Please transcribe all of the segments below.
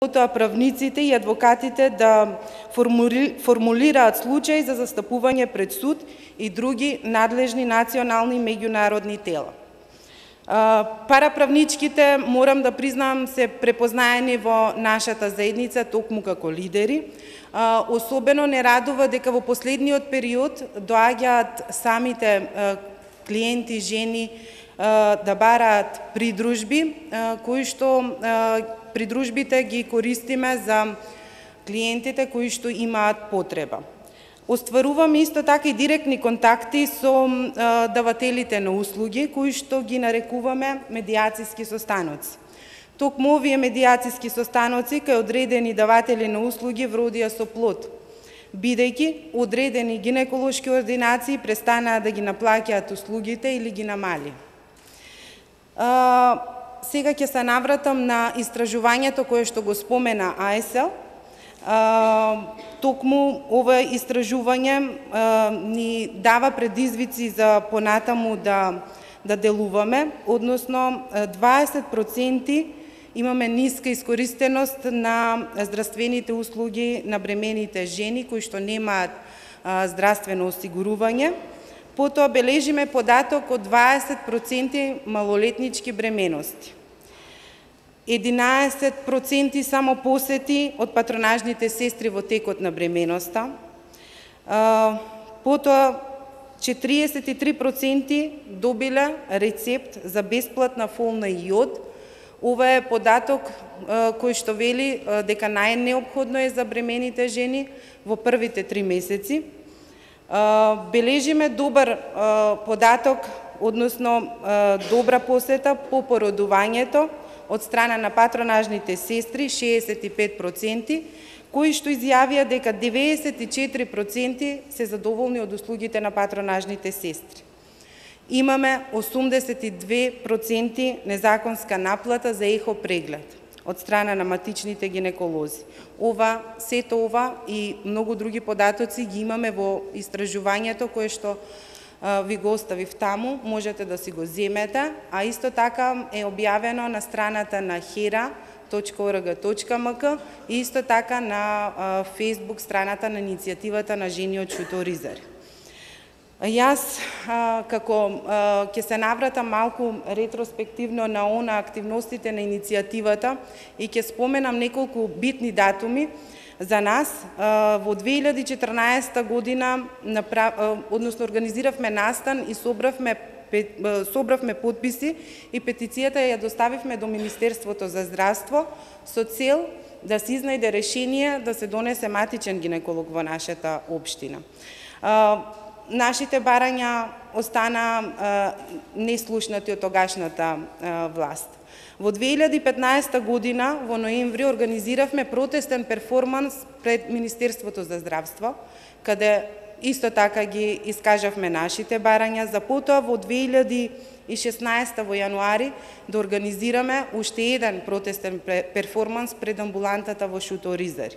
Потоа правниците и адвокатите да формулираат случаи за застапување пред суд и други надлежни национални и меѓународни тела. Параправничките, морам да признам, се препознаени во нашата заедница токму како лидери. Особено не радува дека во последниот период доаѓаат самите клиенти, жени, да бараат придружби, кои што придружбите ги користиме за клиентите кои што имаат потреба. Остваруваме исто така и директни контакти со давателите на услуги, кои што ги нарекуваме медиациски состаноци. Токму овие медиациски состаноци кај одредени даватели на услуги вродија со плод, бидејќи одредени гинеколошки ординации престанаа да ги наплаќаат услугите или ги намали. Сега ќе се навратам на истражувањето кое што го спомена АЕС. Токму ова истражување ни дава предизвици за понатаму да делуваме, односно 20% имаме ниска искористеност на здравствените услуги на бремените жени кои што немаат здравствено осигурување. Потоа бележиме податок од 20% малолетнички бременности. 11% само посети од патронажните сестри во текот на бременоста. Потоа 43% добиле рецепт за бесплатна фолна јод. Ова е податок кој што вели дека најнеопходно е за бремените жени во првите 3 месеци. Бележиме добар податок, односно добра посета по породувањето од страна на патронажните сестри, 65%, кои што изјавија дека 94% се задоволни од услугите на патронажните сестри. Имаме 82% незаконска наплата за ехо преглед од страна на матичните гинеколози. Сето ова и многу други податоци ги имаме во истражувањето кое што ви го оставив таму, можете да си го земете, а исто така е објавено на страната на hera.org.mk и исто така на Facebook страната на иницијативата на жени од шуторизари. Јас, како ќе се навратам малку ретроспективно на активностите на иницијативата и ќе споменам неколку битни датуми за нас. Во 2014 година, односно организиравме настан и собравме подписи и петицијата ја доставивме до Министерството за здравство со цел да се изнајде решение да се донесе матичен гинеколог во нашата општина. Нашите барања остана неслушнати од тогашната власт. Во 2015 година, во ноември, организиравме протестен перформанс пред Министерството за здравство, каде исто така ги искажавме нашите барања, за потоа во 2016 во јануари да организираме уште еден протестен перформанс пред амбулантата во Шуторизари.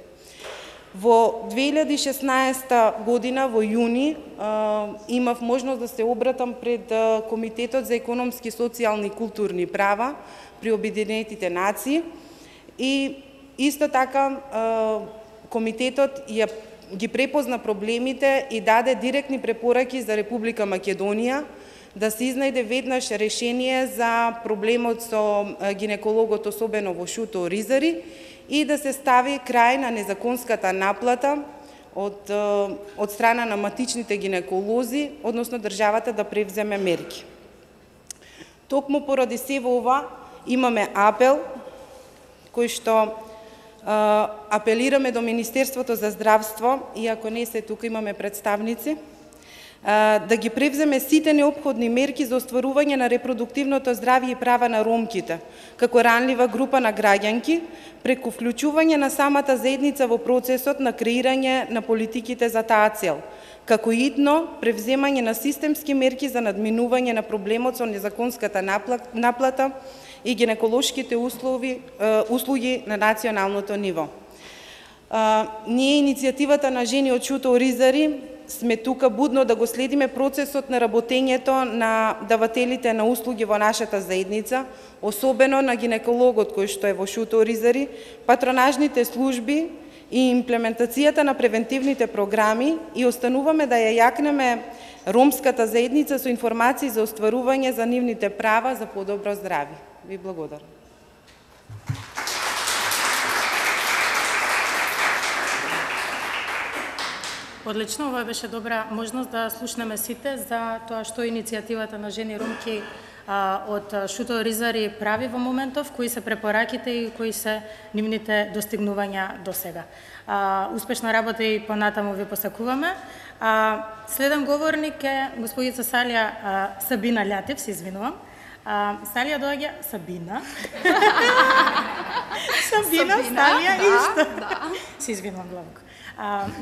Во 2016 година, во јуни, имав можност да се обратам пред Комитетот за економски, социјални и културни права при Обединетите нации и исто така Комитетот ги препозна проблемите и даде директни препораки за Република Македонија да се изнајде веднаш решение за проблемот со гинекологот, особено во Шуторизари, и да се стави крај на незаконската наплата од страна на матичните гинеколози, односно државата да превземе мерки. Токму поради сево ова имаме апел кој што апелираме до Министерството за здравство, и ако не се тука имаме представници, да ги превземе сите неопходни мерки за остварување на репродуктивното здравје и права на ромките, како ранлива група на граѓанки, преку вклучување на самата заедница во процесот на креирање на политиките за таа цел, како и идно превземање на системски мерки за надминување на проблемот со незаконската наплата и гинеколошките услуги на националното ниво. Ние, иницијативата на жени од Шуторизари, сме тука будно да го следиме процесот на работењето на давателите на услуги во нашата заедница, особено на гинекологот кој што е во Шуто Оризари, патронажните служби и имплементацијата на превентивните програми, и остануваме да ја јакнеме ромската заедница со информации за остварување за нивните права за подобро здравје. Ви благодарам. Одлично, ова беше добра можност да слушнеме сите за тоа што иницијативата на жени ромки од Шуто Оризари прави во моментов, кои се препораките и кои се нивните достигнувања до сега. Успешна работа и понатаму ви посакуваме. Следен говорник е господица Сабина Лјатев, се извинувам. Сталија доаѓа Сабина. Сабина, Сталија и што? Се извинувам длабоко.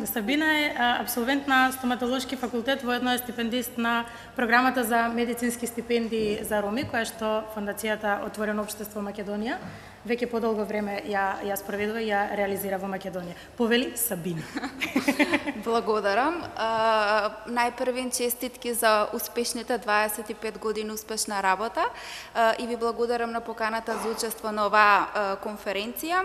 Сабина е абсолвент на стоматолошки факултет, воедно е стипендист на програмата за медицински стипендии за роми, која што Фондацијата Отворено општество Македонија веќе подолго време ја спроведува и ја реализира во Македонија. Повели Сабина. Благодарам. Најпрвен честитки за успешните 25 години успешна работа и ви благодарам на поканата за учество на оваа конференција.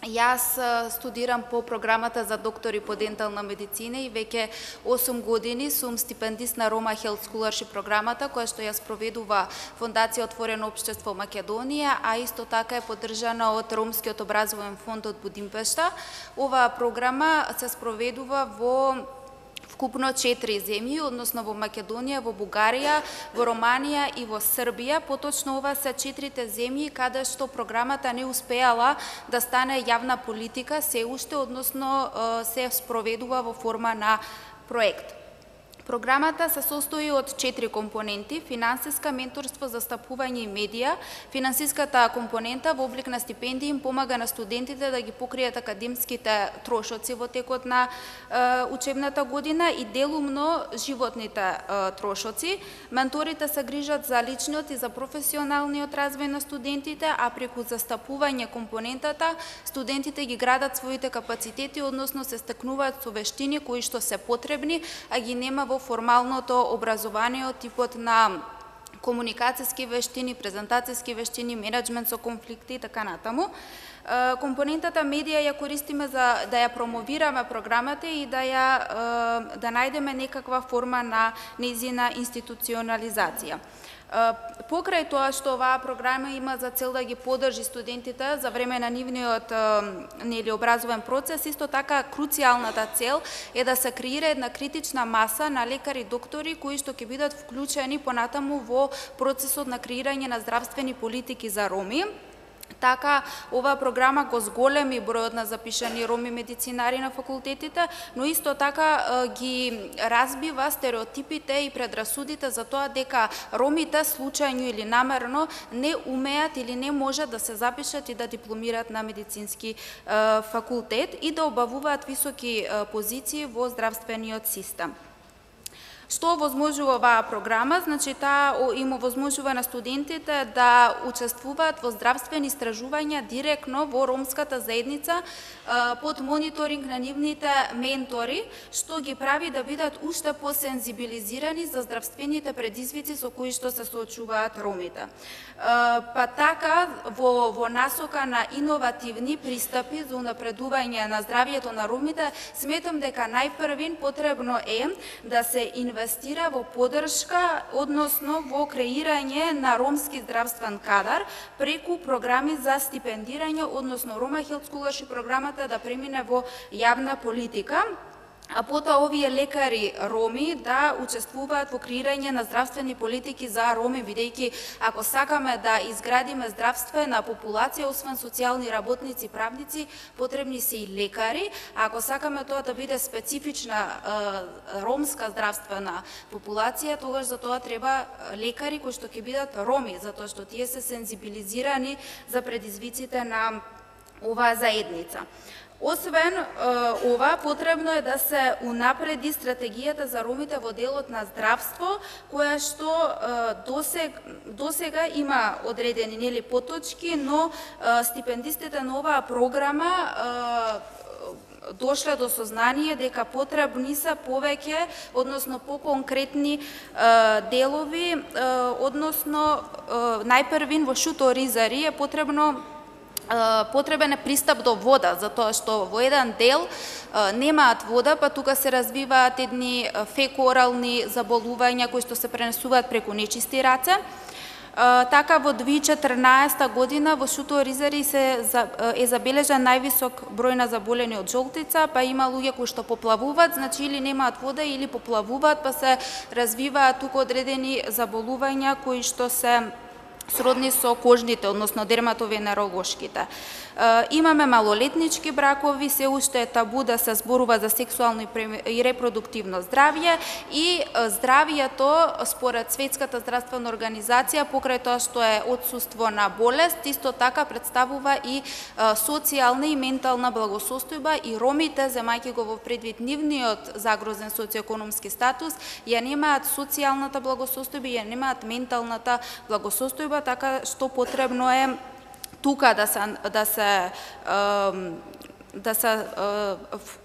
Јас студирам по програмата за доктори по дентална медицина и веќе 8 години сум стипендист на Roma Health Scholarship програмата, која што ја спроведува Фондација Отворено општество Македонија, а исто така е поддржана од Ромскиот образовен фонд од Будимпешта. Оваа програма се спроведува во вкупно 4 земји, односно во Македонија, во Бугарија, во Романија и во Србија. Поточно ова се 4 земји каде што програмата не успеала да стане јавна политика се уште, односно се спроведува во форма на проект. Програмата се состои од 4 компоненти: финансиска, менторство, застапување и медија. Финансиската компонента во облик на стипендии им помага на студентите да ги покријат академските трошоци во текот на учебната година и делумно животните трошоци. Менторите се грижат за личниот и за професионалниот развој на студентите, а преку застапување компонентата студентите ги градат своите капацитети, односно се стекнуваат со вештини кои што се потребни, а ги нема во формалното образование од типот на комуникацијски вештини, презентацијски вештини, менеджмент со конфликти и така натаму. Компонентата медија ја користиме за да ја промовираме програмата и да најдеме некаква форма на нејзина институционализација. Покрај тоа што оваа програма има за цел да ги поддржи студентите за време на нивниот образовен процес, исто така круцијалната цел е да се креира една критична маса на лекари и доктори кои што ќе бидат вклучени понатаму во процесот на креирање на здравствени политики за роми. Така, оваа програма го зголеми бројот на запишани роми медицинари на факултетите, но исто така ги разбива стереотипите и предрасудите за тоа дека ромите случајно или намерно не умеат или не можат да се запишат и да дипломираат на медицински факултет и да обавуваат високи позиции во здравствениот систем. Што возможува оваа програма? Значи, таа им овозможува на студентите да учествуваат во здравствени истражувања директно во ромската заедница под мониторинг на нивните ментори, што ги прави да бидат уште посензибилизирани за здравствените предизвици со кои што се соочуваат ромите. Па така, во насока на иновативни пристапи за унапредување на здравјето на ромите, сметам дека најпрвин потребно е да се инвестира во поддршка, односно во креирање на ромски здравствен кадар преку програми за стипендирање, односно Roma Health Scholarship програмата да премине во јавна политика, а потоа овие лекари роми да учествуваат во креирање на здравствени политики за роми, бидејќи ако сакаме да изградиме здравствена популација, освен социјални работници и правници, потребни се и лекари. А ако сакаме тоа да биде специфична ромска здравствена популација, тогаш за тоа треба лекари кои што ќе бидат роми, затоа што тие се сензибилизирани за предизвиците на оваа заедница. Освен ова, потребно е да се унапреди стратегијата за ромите во делот на здравство, која што досега има одредени поточки, но стипендистите на оваа програма дошле до сознание дека потребни се повеќе, односно поконкретни делови, односно најпрвин во Шуто Ризари е потребен е пристап до вода, затоа што во еден дел немаат вода, па тука се развиваат едни фекоорални заболувања кои што се пренесуваат преку нечисти раце. Така во 2014 година во Шуто Ризари е забележан највисок број на заболени од жолтица, па има луѓе кои што поплавуваат, значи или немаат вода или поплавуваат, па се развиваат тука одредени заболувања кои што се сродни со кожните, односно дерматовенеролошките. Имаме малолетнички бракови, се уште е табу да се зборува за сексуално и репродуктивно здравје и здравието според Светската здравствена организација покрај тоа што е отсуство на болест, исто така представува и социјална и ментална благосостојба и ромите, земајќи го во предвид нивниот загрозен социоекономски статус, ја немаат социјалната благосостојба и ја немаат менталната благосостојба, така што потребно е тука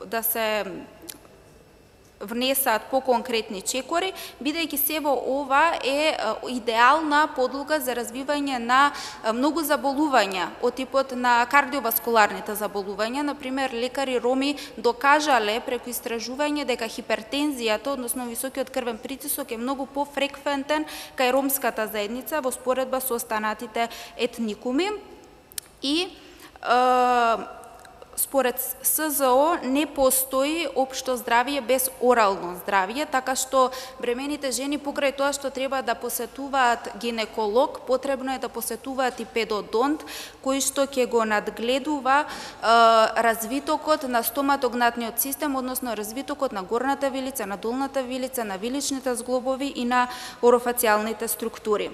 да се внесат поконкретни чекори, бидејќи се во ова е идеална подлога за развивање на многу заболувања од типот на кардиоваскуларните заболувања. Например, лекари роми докажале преку истражување дека хипертензијата, односно високиот крвен притисок е многу пофреквентен кај ромската заедница во споредба со останатите етникуми. И според СЗО не постои општо здравје без орално здравје, така што бремените жени покрај тоа што треба да посетуваат гинеколог, потребно е да посетуваат и педодонт, кој што ќе го надгледува развитокот на стоматогнатниот систем, односно развитокот на горната вилица, на долната вилица, на виличните зглобови и на орофацијалните структури.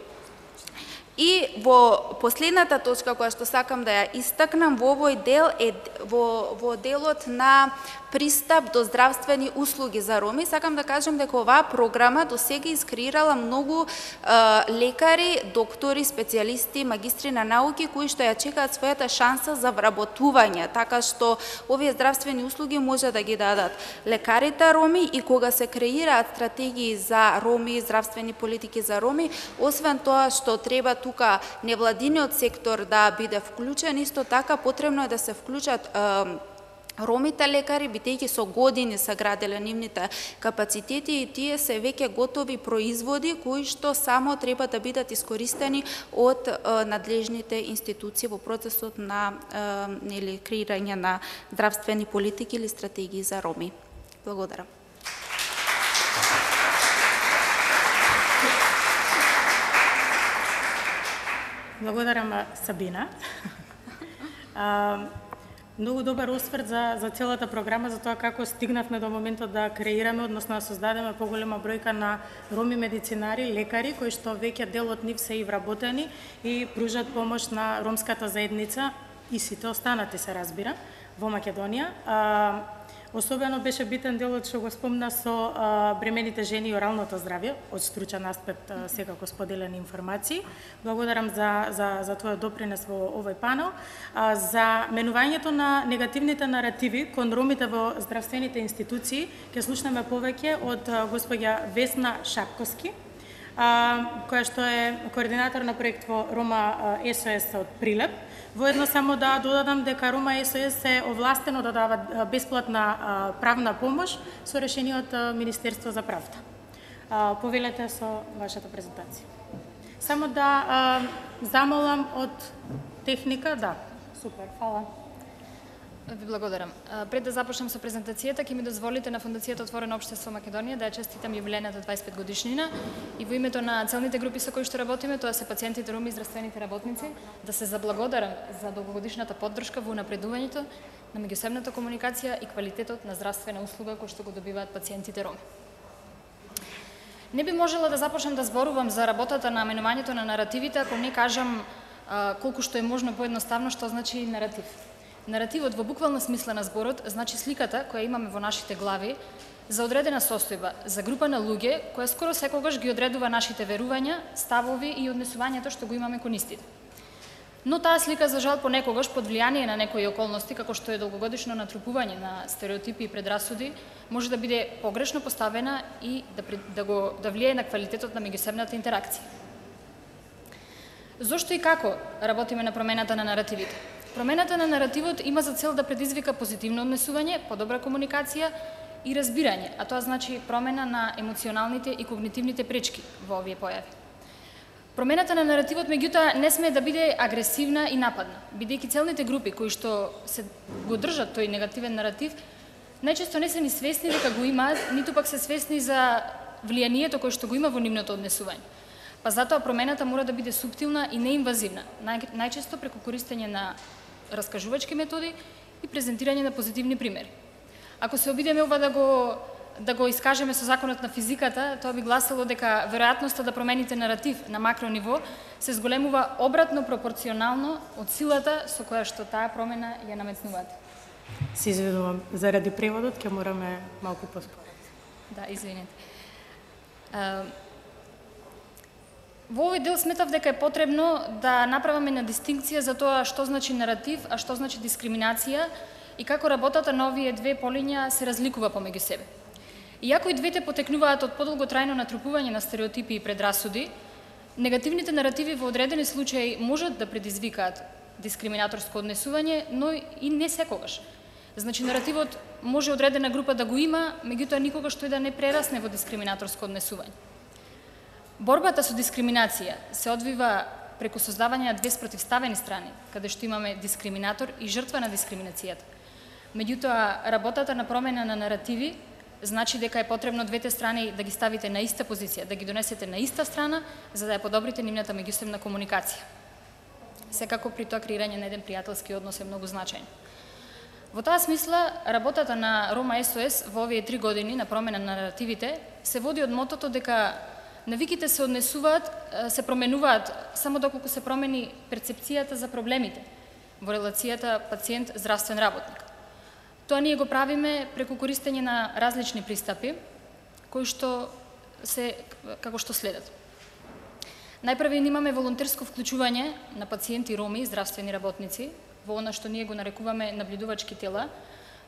И во последната точка која што сакам да ја истакнам во овој дел е во делот на пристап до здравствени услуги за роми. Сакам да кажам дека оваа програма до сега искреирала многу лекари, доктори, специјалисти, магистри на науки кои што ја чекаат својата шанса за вработување, така што овие здравствени услуги може да ги дадат лекарите роми и кога се креираат стратегии за роми, здравствени политики за роми, освен тоа што треба тука невладиниот сектор да биде вклучен, исто така потребно е да се вклучат ромите лекари, бидејќи со години се граделе нивните капацитети и тие се веќе готови производи кои што само треба да бидат искористени од надлежните институции во процесот на креирање на здравствени политики или стратегии за роми. Благодарам. Благодарам, Сабина. Многу добар осврт за целата програма, за тоа како стигнавме до моментот да креираме, односно да создадеме поголема бројка на роми медицинари, лекари, кои што веќе дел од нив се и вработени и пружат помош на ромската заедница и сите останати, се разбира, во Македонија. Особено беше битен делот што го спомна со бремените жени и оралното здравје, од стручен аспект секако споделени информации. Благодарам за твојот допринес во овој панел. За менувањето на негативните наративи кон ромите во здравствените институции ќе слушнеме повеќе од господја Весна Шапковски, која што е координатор на проект во Рома СОС од Прилеп. Воедно само да додадам дека Рома СОС е овластено да дава бесплатна правна помош со решение од Министерство за правда. Повелете со вашата презентација. Само да замолам од техника, да. Супер, фала. Ви благодарам. Пред да започнам со презентацијата, ќе ми дозволите на Фондацијата Отворено општество Македонија да ја честитам јубилејната 25 годишнина и во името на целните групи со кои што работиме, тоа се пациентите, роми и здравствените работници, да се заблагодарам за долгогодишната поддршка во унапредувањето на меѓусебната комуникација и квалитетот на здравствена услуга кој што го добиваат пациентите роми. Не би можела да започнам да зборувам за работата на менувањето на наративите ако не кажам колку што е можно поедноставно што значи наратив. Наративот во буквална смисла на зборот значи сликата која имаме во нашите глави за одредена состојба, за група на луѓе која скоро секогаш ги одредува нашите верувања, ставови и однесувањето што го имаме кон истите. Но таа слика за жал понекогаш под влијание на некои околности, како што е долгогодишно натрупување на стереотипи и предрасуди, може да биде погрешно поставена и да влијае на квалитетот на меѓусебната интеракција. Зошто и како работиме на промената на наративите? Промената на наративот има за цел да предизвика позитивно однесување, подобра комуникација и разбирање, а тоа значи промена на емоционалните и когнитивните пречки во овие појави. Промената на наративот, меѓутоа, не смее да биде агресивна и нападна, бидејќи целните групи кои што се го држат тој негативен наратив, најчесто не се ни свесни дека го имаат, ниту пак се свесни за влијанието кое што го има во нивното однесување. Па затоа промената мора да биде суптилна и неинвазивна, најчесто преку користење на раскажувачки методи и презентирање на позитивни примери. Ако се обидеме ова да го искажеме со законот на физиката, тоа би гласало дека веројатноста да промените наратив на макро ниво се зголемува обратно пропорционално од силата со која што таа промена ја намецнувате. Се извинувам, заради преводот ќе мораме малку поспорно. Да, извинете. Во овој дел сметав дека е потребно да направиме на дистинкција за тоа што значи наратив, а што значи дискриминација и како работата на овие две полиња се разликува помеѓу себе. Иако и двете потекнуваат од подолготрајно натрупување на стереотипи и предрасуди, негативните наративи во одредени случаи можат да предизвикаат дискриминаторско однесување, но и не секогаш. Значи, наративот може одредена група да го има, меѓутоа никогаш тој да не прерасне во дискриминаторско однесување. Борбата со дискриминација се одвива преку создавање на две спротивставени страни, каде што имаме дискриминатор и жртва на дискриминацијата. Меѓутоа, работата на промена на наративи значи дека е потребно двете страни да ги ставите на иста позиција, да ги донесете на иста страна, за да ја подобрите нивната меѓусебна комуникација. Секако при тоа креирање на еден пријателски однос е многу значајно. Во таа смисла, работата на Рома СОС во овие 3 години на промена на наративите се води од мотото дека навиките се однесуваат, се променуваат само доколку се промени перцепцијата за проблемите во релацијата пациент-здравствен работник. Тоа ние го правиме преку користење на различни пристапи, кои што се како што следат. Најпрво имаме волонтерско вклучување на пациенти роми и здравствени работници во она што ние го нарекуваме наблюдувачки тела,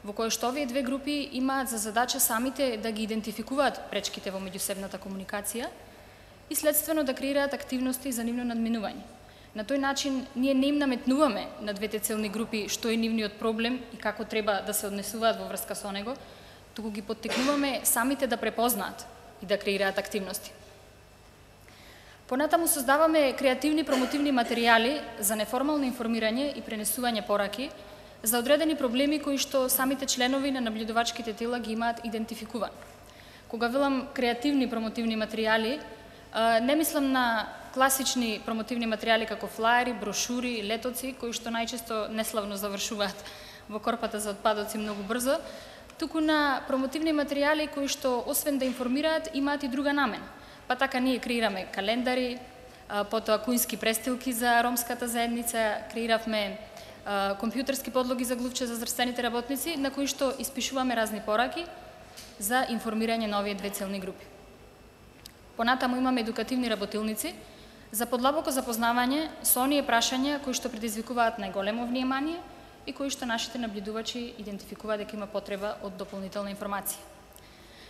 во кое што овие две групи имаат за задача самите да ги идентификуваат пречките во меѓусебната комуникација и следствено да креираат активности за нивно надминување. На тој начин ние не им наметнуваме на двете целни групи што е нивниот проблем и како треба да се однесуваат во врска со него, туку ги поттикнуваме самите да препознаат и да креираат активности. Понатаму создаваме креативни промотивни материјали за неформално информирање и пренесување пораки за одредени проблеми кои што самите членови на наблюдувачките тела ги имаат идентификувани. Кога велам креативни промотивни материјали, не мислам на класични промотивни материјали како флаери, брошури, летоци, кои што најчесто неславно завршуваат во корпата за отпадоци многу брзо, туку на промотивни материјали кои што освен да информираат, имаат и друга намена. Па така ние креираме календари, потоа куински престилки за ромската заедница, креиравме компјутерски подлоги за глувче за здравствените работници, на кои што испишуваме разни пораки за информирање на овие две целни групи. Понатаму имаме едукативни работилници за подлабоко запознавање со оние прашања кои што предизвикуваат најголемо внимание и кои што нашите наблюдувачи идентификуваат дека има потреба од дополнителна информација.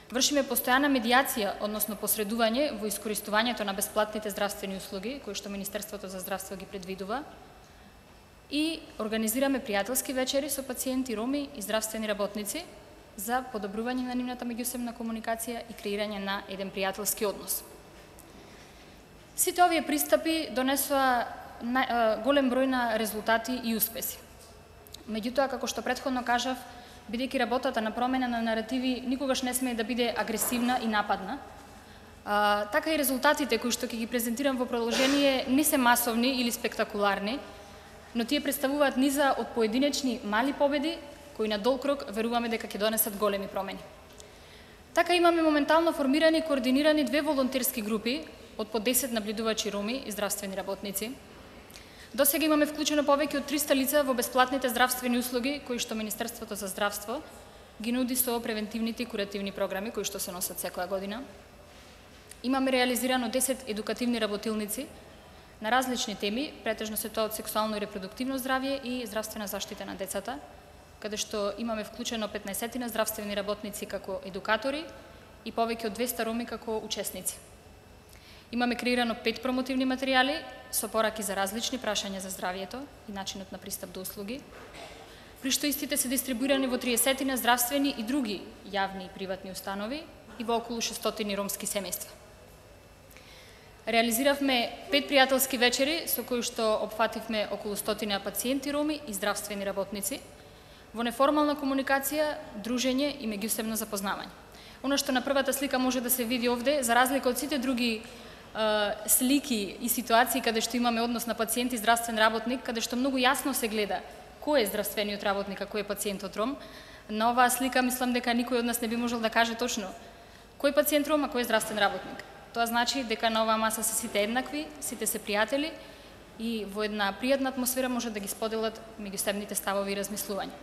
Вршиме постојана медијација, односно посредување во искористувањето на бесплатните здравствени услуги, кои што Министерството за здравство ги предвидува, и организираме пријателски вечери со пациенти роми и здравствени работници за подобрување на нивната меѓусебна комуникација и креирање на еден пријателски однос. Сите овие пристапи донесоа голем број на резултати и успеси. Меѓутоа, како што претходно кажав, бидејќи работата на промена на наративи никогаш не смее да биде агресивна и нападна, така и резултатите кои што ќе ги презентирам во продолжение не се масовни или спектакуларни, но тие представуваат низа од поединечни мали победи кои на долг рок веруваме дека ќе донесат големи промени. Така имаме моментално формирани и координирани две волонтерски групи од по 10 наблюдувачи роми и здравствени работници. До сега имаме вклучено повеќе од 300 лица во бесплатните здравствени услуги кои што Министерството за здравство ги нуди со превентивните и куративни програми кои што се носат секоја година. Имаме реализирано 10 едукативни работилници на различни теми, претежно се тоа од сексуално и репродуктивно здравје и здравствена заштита на децата, каде што имаме вклучено 15 здравствени работници како едукатори и повеќе од 200 роми како учесници. Имаме креирано 5 промотивни материјали со пораки за различни прашања за здравјето и начинот на пристап до услуги, при што истите се дистрибуирани во 30 здравствени и други јавни и приватни установи и во околу 600 ромски семејства. Реализиравме 5 пријателски вечери со кои што опфативме околу 100 пациенти роми и здравствени работници во неформална комуникација, дружење и меѓусебно запознавање. Оно што на првата слика може да се види овде, за разлика од сите други слики и ситуации каде што имаме однос на пациент и здравствен работник, каде што многу јасно се гледа кој е здравствениот работник, а кој е пациентот ром, на оваа слика мислам дека никој од нас не би можел да каже точно кој пациент ром, а кој е здравствен работник. Тоа значи дека на оваа маса се сите еднакви, сите се пријатели и во една пријатна атмосфера може да ги споделат меѓусебните ставови и размислувања.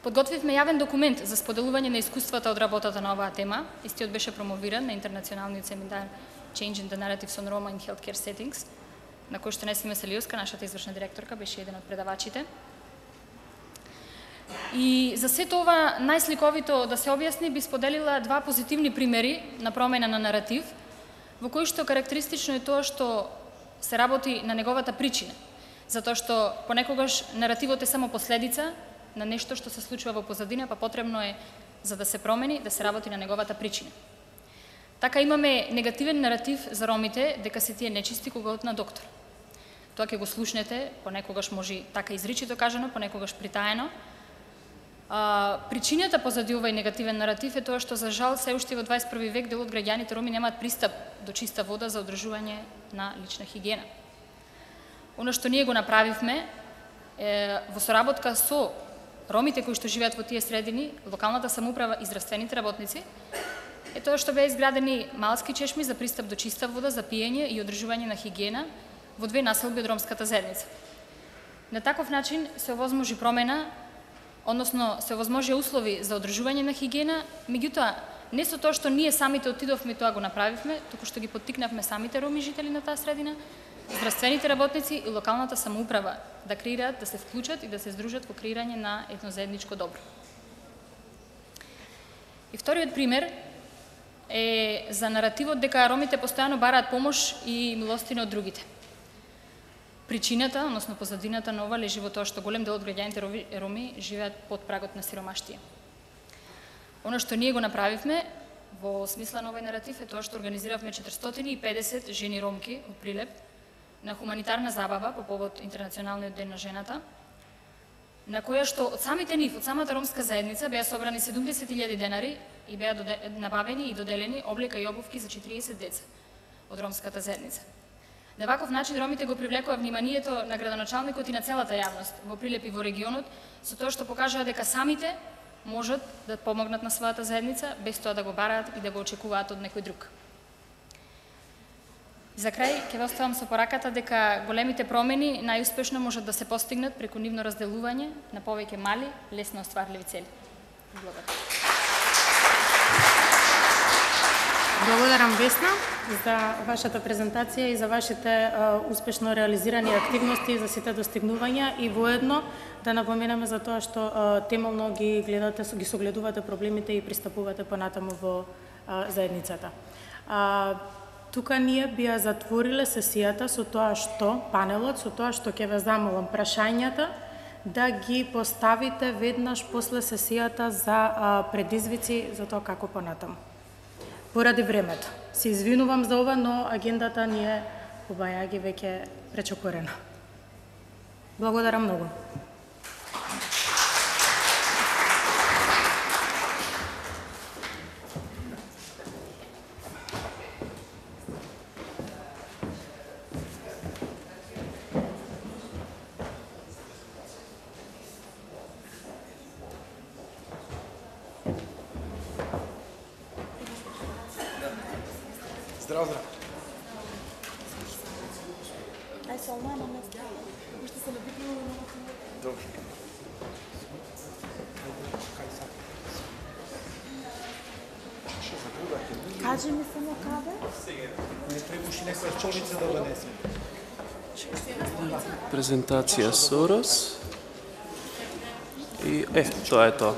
Подготвивме јавен документ за споделување на искуствата од работата на оваа тема. Истиот беше промовиран на интернационалниот семинар Changing the Narratives on Roma in Healthcare Settings, на кој што Несима Селијовска, нашата извршна директорка, беше еден од предавачите. И за сето ова најсликовито да се објасни, би споделила два позитивни примери на промена на наратив, во кои што карактеристично е тоа што се работи на неговата причина, затоа што понекогаш наративот е само последица на нешто што се случува во позадина, па потребно е, за да се промени, да се работи на неговата причина. Така имаме негативен наратив за ромите, дека се тие нечисти кога одат на доктор. Тоа ќе го слушнете, понекогаш може така изричито кажано, понекогаш притаено. Причината позади овој негативен наратив е тоа што за жал се уште во 21 век дел од граѓаните роми немаат пристап до чиста вода за одржување на лична хигиена. Оно што ние го направивме во соработка со ромите кои што живеат во тие средини, локалната самоуправа и здравствените работници, е тоа што беа изградени малски чешми за пристап до чиста вода за пиење и одржување на хигиена во 2 населби од ромската заедница. На таков начин се овозможи промена, односно се овозможи услови за одржување на хигиена, меѓутоа не со тоа што ние самите отидовме и тоа го направивме, туку што ги поттикнавме самите роми жители на таа средина, здравствените работници и локалната самоуправа да креираат, да се вклучат и да се здружат во креирање на едно заедничко добро. И вториот пример е за наративот дека ромите постојано бараат помош и милостина од другите. Причината, односно позадината на ова лежи во тоа што голем дел од граѓаните роми живеат под прагот на сиромаштија. Оно што ние го направивме во смисла на овој наратив е тоа што организиравме 450 жени ромки од Прилеп на хуманитарна забава по повод Интернационалниот ден на жената, на која што од самите нив, од самата ромска заедница беа собрани 70.000 денари и беа набавени и доделени облека и обувки за 40 деца од ромската заедница. На ваков начин ромите го привлекува вниманието на градоначалникот и на целата јавност во Прилеп и во регионот со тоа што покажаа дека самите можат да помогнат на својата заедница без тоа да го бараат и да го очекуваат од некој друг. За крај ќе ве оставам со пораката дека големите промени најуспешно можат да се постигнат преку нивно разделување на повеќе мали, лесно остварливи цели. Благодарам. Благодарам, Весна, за вашата презентација и за вашите успешно реализирани активности, за сите достигнувања и воедно да напоменаме за тоа што темално ги гледате, ги согледувате проблемите и пристапувате понатаму во заедницата. Тука ние би ја затвориле сесијата со тоа што, панелот, со тоа што ќе ве замолам прашањата да ги поставите веднаш после сесијата за предизвици за тоа како понатаму. Поради времето. Се извинувам за ова, но агендата ни е побајаги веќе пречекорена. Благодарам многу. Здрав, здрав. Ај се онлайн на место. Уште се набитуваме на това. Добро. Кажи ми само каде? Не препушти некоја чолница да донесе. Презентација Сорос. И тоа е тоа.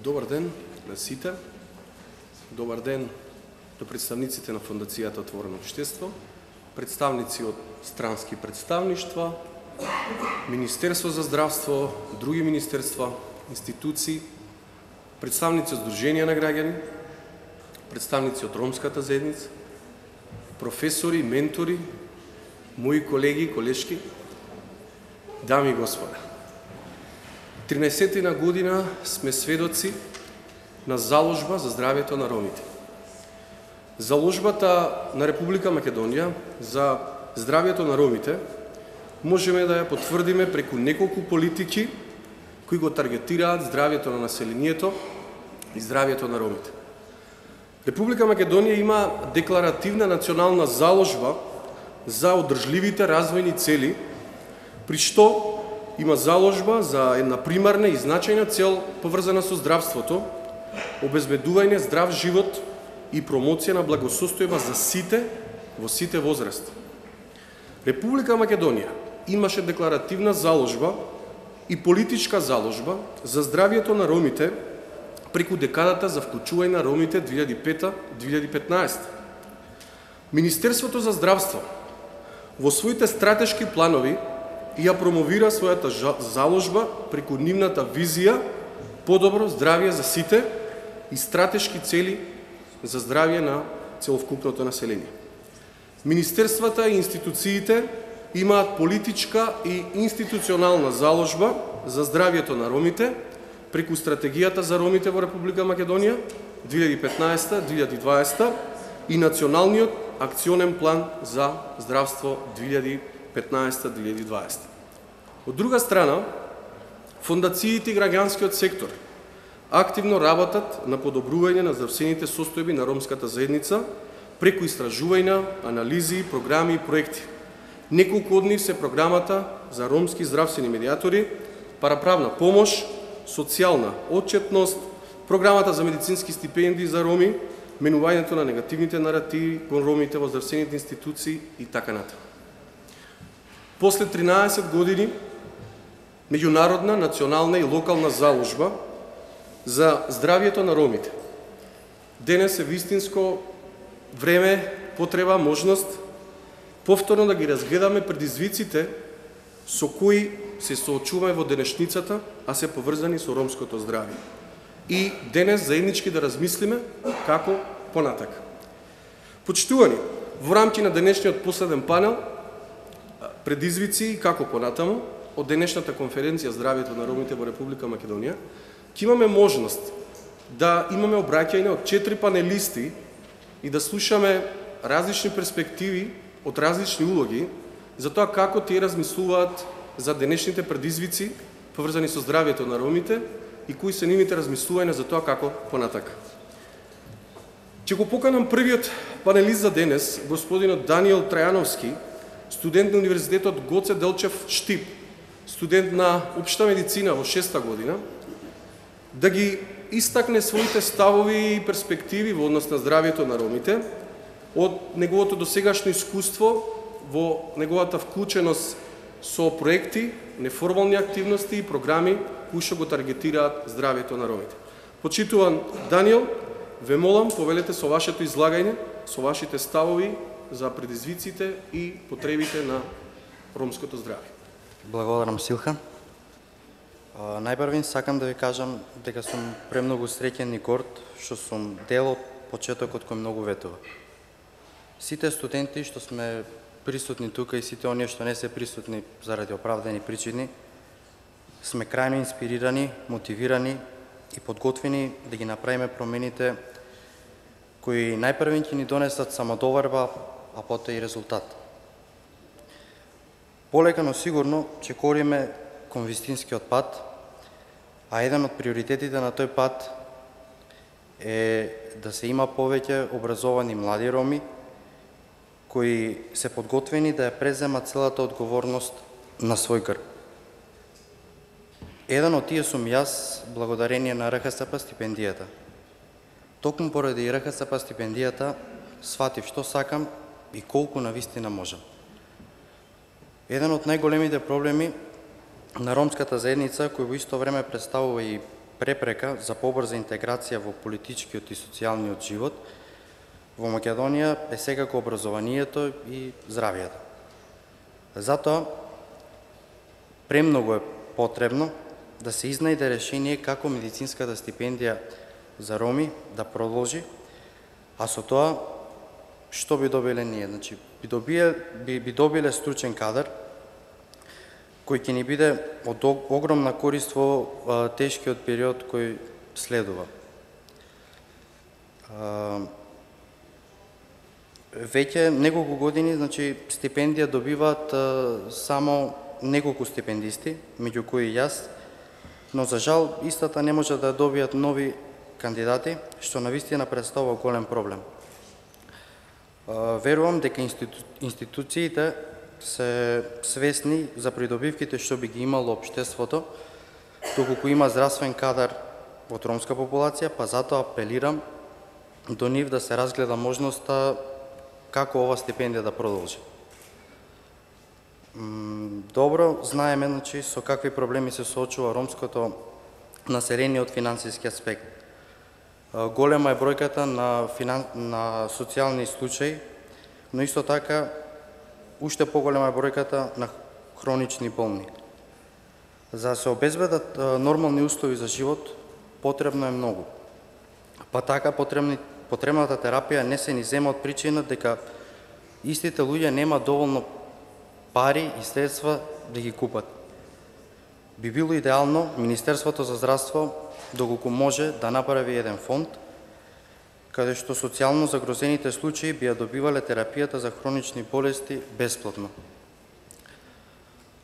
Добар ден на сите. Добар ден до представниците на Фондацијата Отворено општество, представници од странски представништва, Министерство за здравство, други министерства, институции, представници од Сдруженија на граѓани, представници од ромската заедница, професори, ментори, мои колеги и колешки, дами и господа. 13-тина година сме сведоци на заложба за здравјето на ромите. Заложбата на Република Македонија за здравјето на ромите можеме да ја потврдиме преку неколку политики кои го таргетираат здравјето на населението и здравјето на ромите. Република Македонија има декларативна национална заложба за одржливите развојни цели, при што има заложба за една примарна и значајна цел поврзана со здравството, обезбедување здрав живот и промоција на благосостојба за сите во сите возрасти. Република Македонија имаше декларативна заложба и политичка заложба за здравјето на ромите преку декадата за вклучување на ромите 2005-2015. Министерството за здравство во своите стратешки планови ја промовира својата заложба преку нивната визија подобро здравје за сите и стратешки цели за здравје на целокупното население. Министерствата и институциите имаат политичка и институционална заложба за здравјето на ромите преку стратегијата за ромите во Република Македонија 2015-2020 и националниот акционен план за здравство 2015-2020. Од друга страна, фондациите и граѓанскиот сектор активно работат на подобрување на здравствените состојби на ромската заедница преку истражувања, анализи, програми и проекти. Неколку од нив се програмата за ромски здравствени медиатори, параправна помош, социјална отчетност, програмата за медицински стипендии за роми, менувањето на негативните наративи кон ромите во здравствените институции и така натаму. После 13 години меѓународна, национална и локална заложба за здравјето на ромите. Денес е вистинско време, потреба, можност повторно да ги разгледаме предизвиците со кои се соочуваме во денешницата, а се поврзани со ромското здравје. И денес заеднички да размислиме како понатака. Почитувани, во рамки на денешниот последен панел предизвици и како понатаму од денешната конференција Здравјето на ромите во Република Македонија, ќе имаме можност да имаме обраќање од 4 панелисти и да слушаме различни перспективи од различни улоги за тоа како тие размислуваат за денешните предизвици поврзани со здравјето на ромите и кои се нивните размислувања за тоа како понатака. Ќе го поканам првиот панелист за денес, господинот Даниел Трајановски, студент на Универзитетот Гоце Делчев Штип, студент на општа медицина во 6-та година, да ги истакне своите ставови и перспективи во однос на здравјето на ромите, од неговото досегашно искуство во неговата вклученост со проекти, неформални активности и програми кои што го таргетираат здравјето на ромите. Почитуван Даниел, ве молам, повелете со вашето излагање, со вашите ставови за предизвиците и потребите на ромското здравје. Благодарам, Силхан. Најпрвин сакам да ви кажам дека сум премногу среќен и горд што сум дел од почетокот кој многу ветува. Сите студенти што сме присутни тука и сите оние што не се присутни заради оправдани причини, сме крајно инспирирани, мотивирани и подготвени да ги направиме промените кои најпрвин ќе ни донесат самодоварба, а потоа и резултат. Полека, но сигурно, ќе кориме кон вистинскиот пат, а еден од приоритетите на тој пат е да се има повеќе образовани млади роми, кои се подготвени да ја преземат целата одговорност на свој грб. Еден од тие сум јас, благодарение на РХСП стипендијата. Токму поради РХСП стипендијата сватив што сакам и колку навистина можам. Еден од најголемите проблеми на ромската заедница, кој во исто време представува и препрека за побрза интеграција во политичкиот и социјалниот живот, во Македонија е секако образованието и здравјето. Затоа, премногу е потребно да се изнајде решение како медицинската стипендија за роми да продолжи, а со тоа што би добиле ние? Значи, би добиле стручен кадар кој ќе ни биде од огромна корист во тешкиот период кој следува. Веќе неколку години, значи, стипендија добиваат само неколку стипендисти, меѓу кои јас, но за жал истата не може да добијат нови кандидати, што навистина представува голем проблем. Верувам дека институциите се свесни за придобивките што би ги имало општеството, доколку има здравствен кадар од ромска популација, па затоа апелирам до нив да се разгледа можноста како ова стипендија да продолжи. Добро знаеме, значи, со какви проблеми се соочува ромското население од финансиски аспект. Голема е бројката на социјални случаи, но исто така уште поголема е бројката на хронични болни. За да се обезбедат нормални услови за живот, потребно е многу. Па така потребната терапија не се ни зема од причина дека истите луѓе нема доволно пари и средства да ги купат. Би било идеално Министерството за здравство, доколку може, да направи еден фонд, каде што социјално загрозените случаи би ја добивале терапијата за хронични болести бесплатно.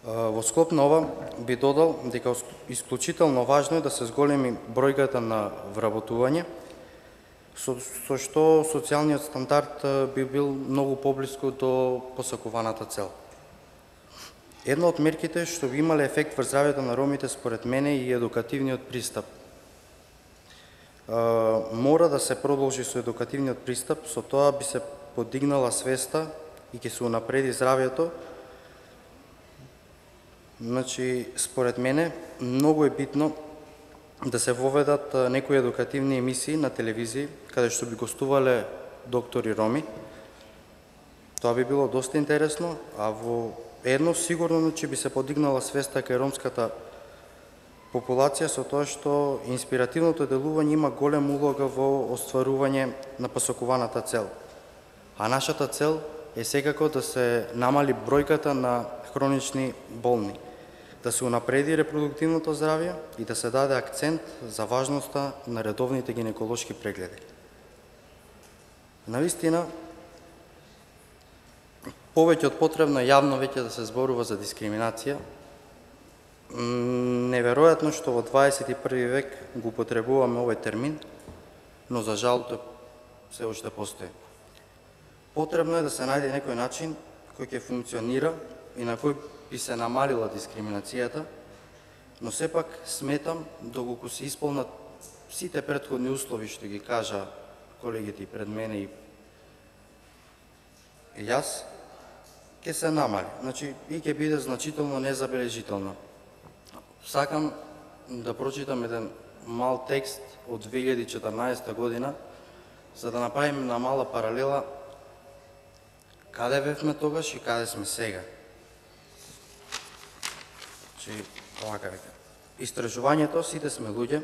Во склоп на ова би додал дека исклучително важно е да се зголеми бројката на вработување, со што социјалниот стандард би бил многу поблиску до посакуваната цел. Една од мерките што би имале ефект врз здравјето на ромите според мене е и едукативниот пристап. Мора да се продолжи со едукативниот пристап, со тоа би се подигнала свеста и ќе се унапреди здравјето. Значи, според мене, многу е битно да се воведат некои едукативни емисии на телевизија, каде што би гостувале доктори роми. Тоа би било доста интересно, а во едно сигурно, значи, би се подигнала свеста кај ромската популација со тоа што инспиративното делување има голема улога во остварување на посакуваната цел. А нашата цел е секако да се намали бројката на хронични болни, да се унапреди репродуктивното здравје и да се даде акцент за важноста на редовните гинеколошки прегледи. Навистина, повеќе од потребно јавно веќе да се зборува за дискриминација. Неверојатно што во 21. век го употребуваме овој термин, но за жал тој се уште постои. Потребно е да се најде некој начин кој ќе функционира и на кој би се намалила дискриминацијата, но сепак сметам доколку се исполнат сите претходни услови што ги кажа колегите пред мене и јас, ќе се намали. Значи, и ќе биде значително незабележително. Сакам да прочитам еден мал текст од 2014 година, за да направим на мала паралела каде бевме тогаш и каде сме сега. Значи, овака века. Истражувањето сите сме луѓе,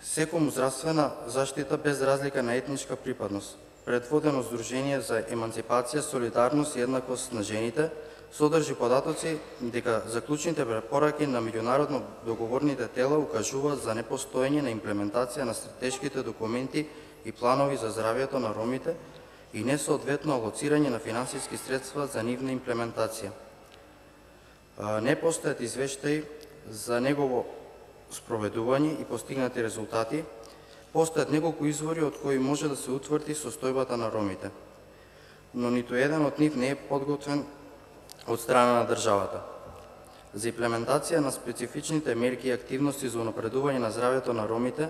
секому здравствена заштита без разлика на етничка припадност, предводено Сдружение за еманципација, солидарност и еднаквост на жените, содржи податоци дека заклучните препораки на меѓународно договорните тела укажуваат за непостоење на имплементација на стратешките документи и планови за здравјето на ромите и несоодветно алоцирање на финансиски средства за нивна имплементација. Не постојат извештаи за негово спроведување и постигнати резултати, постојат неколку извори од кои може да се утврди состојбата на ромите, но ниту еден од нив не е подготвен од страна на државата. За имплементација на специфичните мерки и активности за унапредување на здравјето на ромите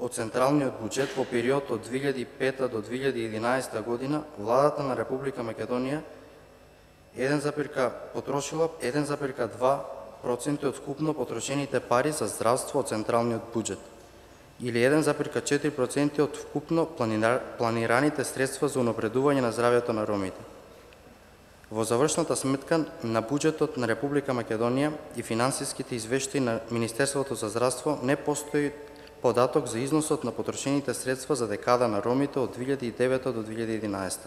од централниот буџет во период од 2005 до 2011 година, владата на Република Македонија потрошила 1,2% од вкупно потрошените пари за здравство од централниот буџет, или 1,4% од вкупно планираните средства за унапредување на здравјето на ромите. Во завршната сметка на буџетот на Република Македонија и финансиските извештаи на Министерството за здравство не постои податок за износот на потрошените средства за декада на ромите од 2009 до 2011.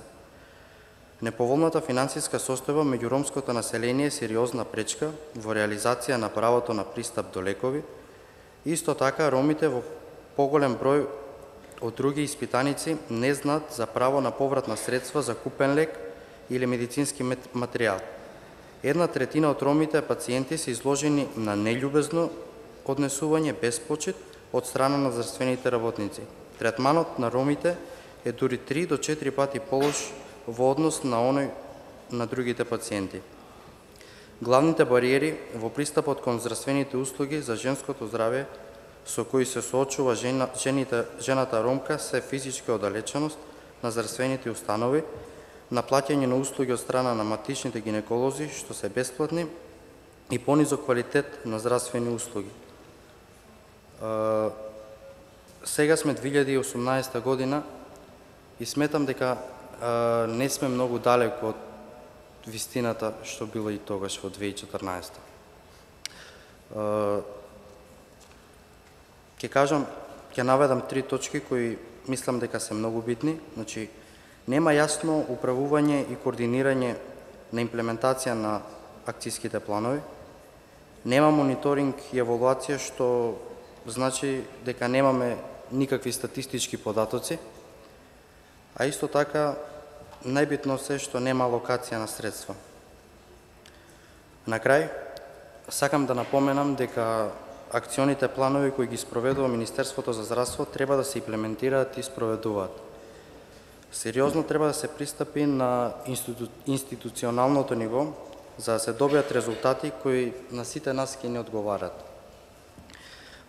Неповолната финансиска состојба меѓу ромското население е сериозна пречка во реализација на правото на пристап до лекови. Исто така, ромите во поголем број од други испитаници не знаат за право на поврат на средства за купен лек или медицински материјал. 1/3 од ромите пациенти се изложени на нељубезно однесување без почит од страна на здравствените работници. Третманот на ромите е дури 3 до 4 пати полош во однос на оној на другите пациенти. Главните бариери во пристапот кон здравствените услуги за женското здравје со кои се соочува жената ромка се физичка оддалеченост на здравствените установи, наплаќање на услуги од страна на матичните гинеколози, што се бесплатни, и понизок квалитет на здравствени услуги. Сега сме 2018 година и сметам дека не сме многу далеко од вистината што било и тогаш во 2014. Ќе наведам 3 точки кои мислам дека се многу битни. Значи, нема јасно управување и координирање на имплементација на акцијските планови, нема мониторинг и евалуација, што значи дека немаме никакви статистички податоци, а исто така најбитно се што нема алокација на средства. На крај, сакам да напоменам дека акционите планови кои ги спроведува Министерството за здравство треба да се имплементираат и спроведуваат. Сериозно треба да се пристапи на институционалното ниво за да се добијат резултати кои на сите нас ќе не одговарат.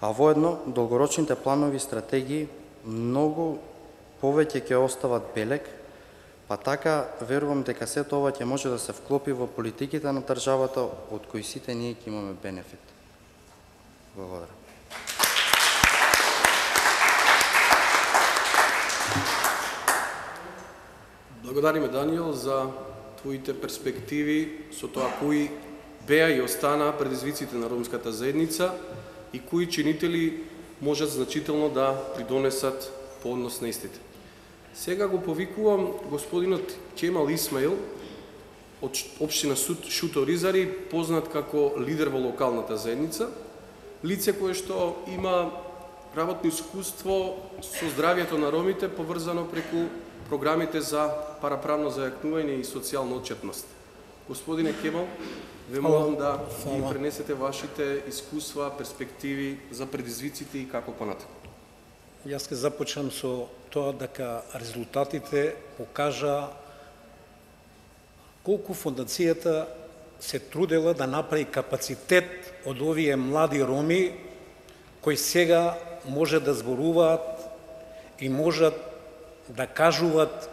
А воедно, долгорочните планови и стратегии многу повеќе ќе остават белег, па така верувам дека сето ова ќе може да се вклопи во политиките на државата од кои сите ние ќе имаме бенефит. Благодарам. Благодариме, Даниел, за твоите перспективи со тоа кои беа и останаа предизвиците на ромската заедница и кои чинители можат значително да придонесат по однос на истите. Сега го повикувам господинот Кемал Исмаил од општина Шуто Ризари, познат како лидер во локалната заедница, лице кое што има работно искуство со здравието на ромите, поврзано преку програмите за параправно зајакнување и социјална отчетност. Господине Кемал, ве молам да ги пренесете вашите искуства, перспективи за предизвиците и како понатаму. Јас ќе започнам со тоа дека резултатите покажа колку фондацијата се трудела да направи капацитет од овие млади роми кои сега може да зборуваат и можат да кажуваат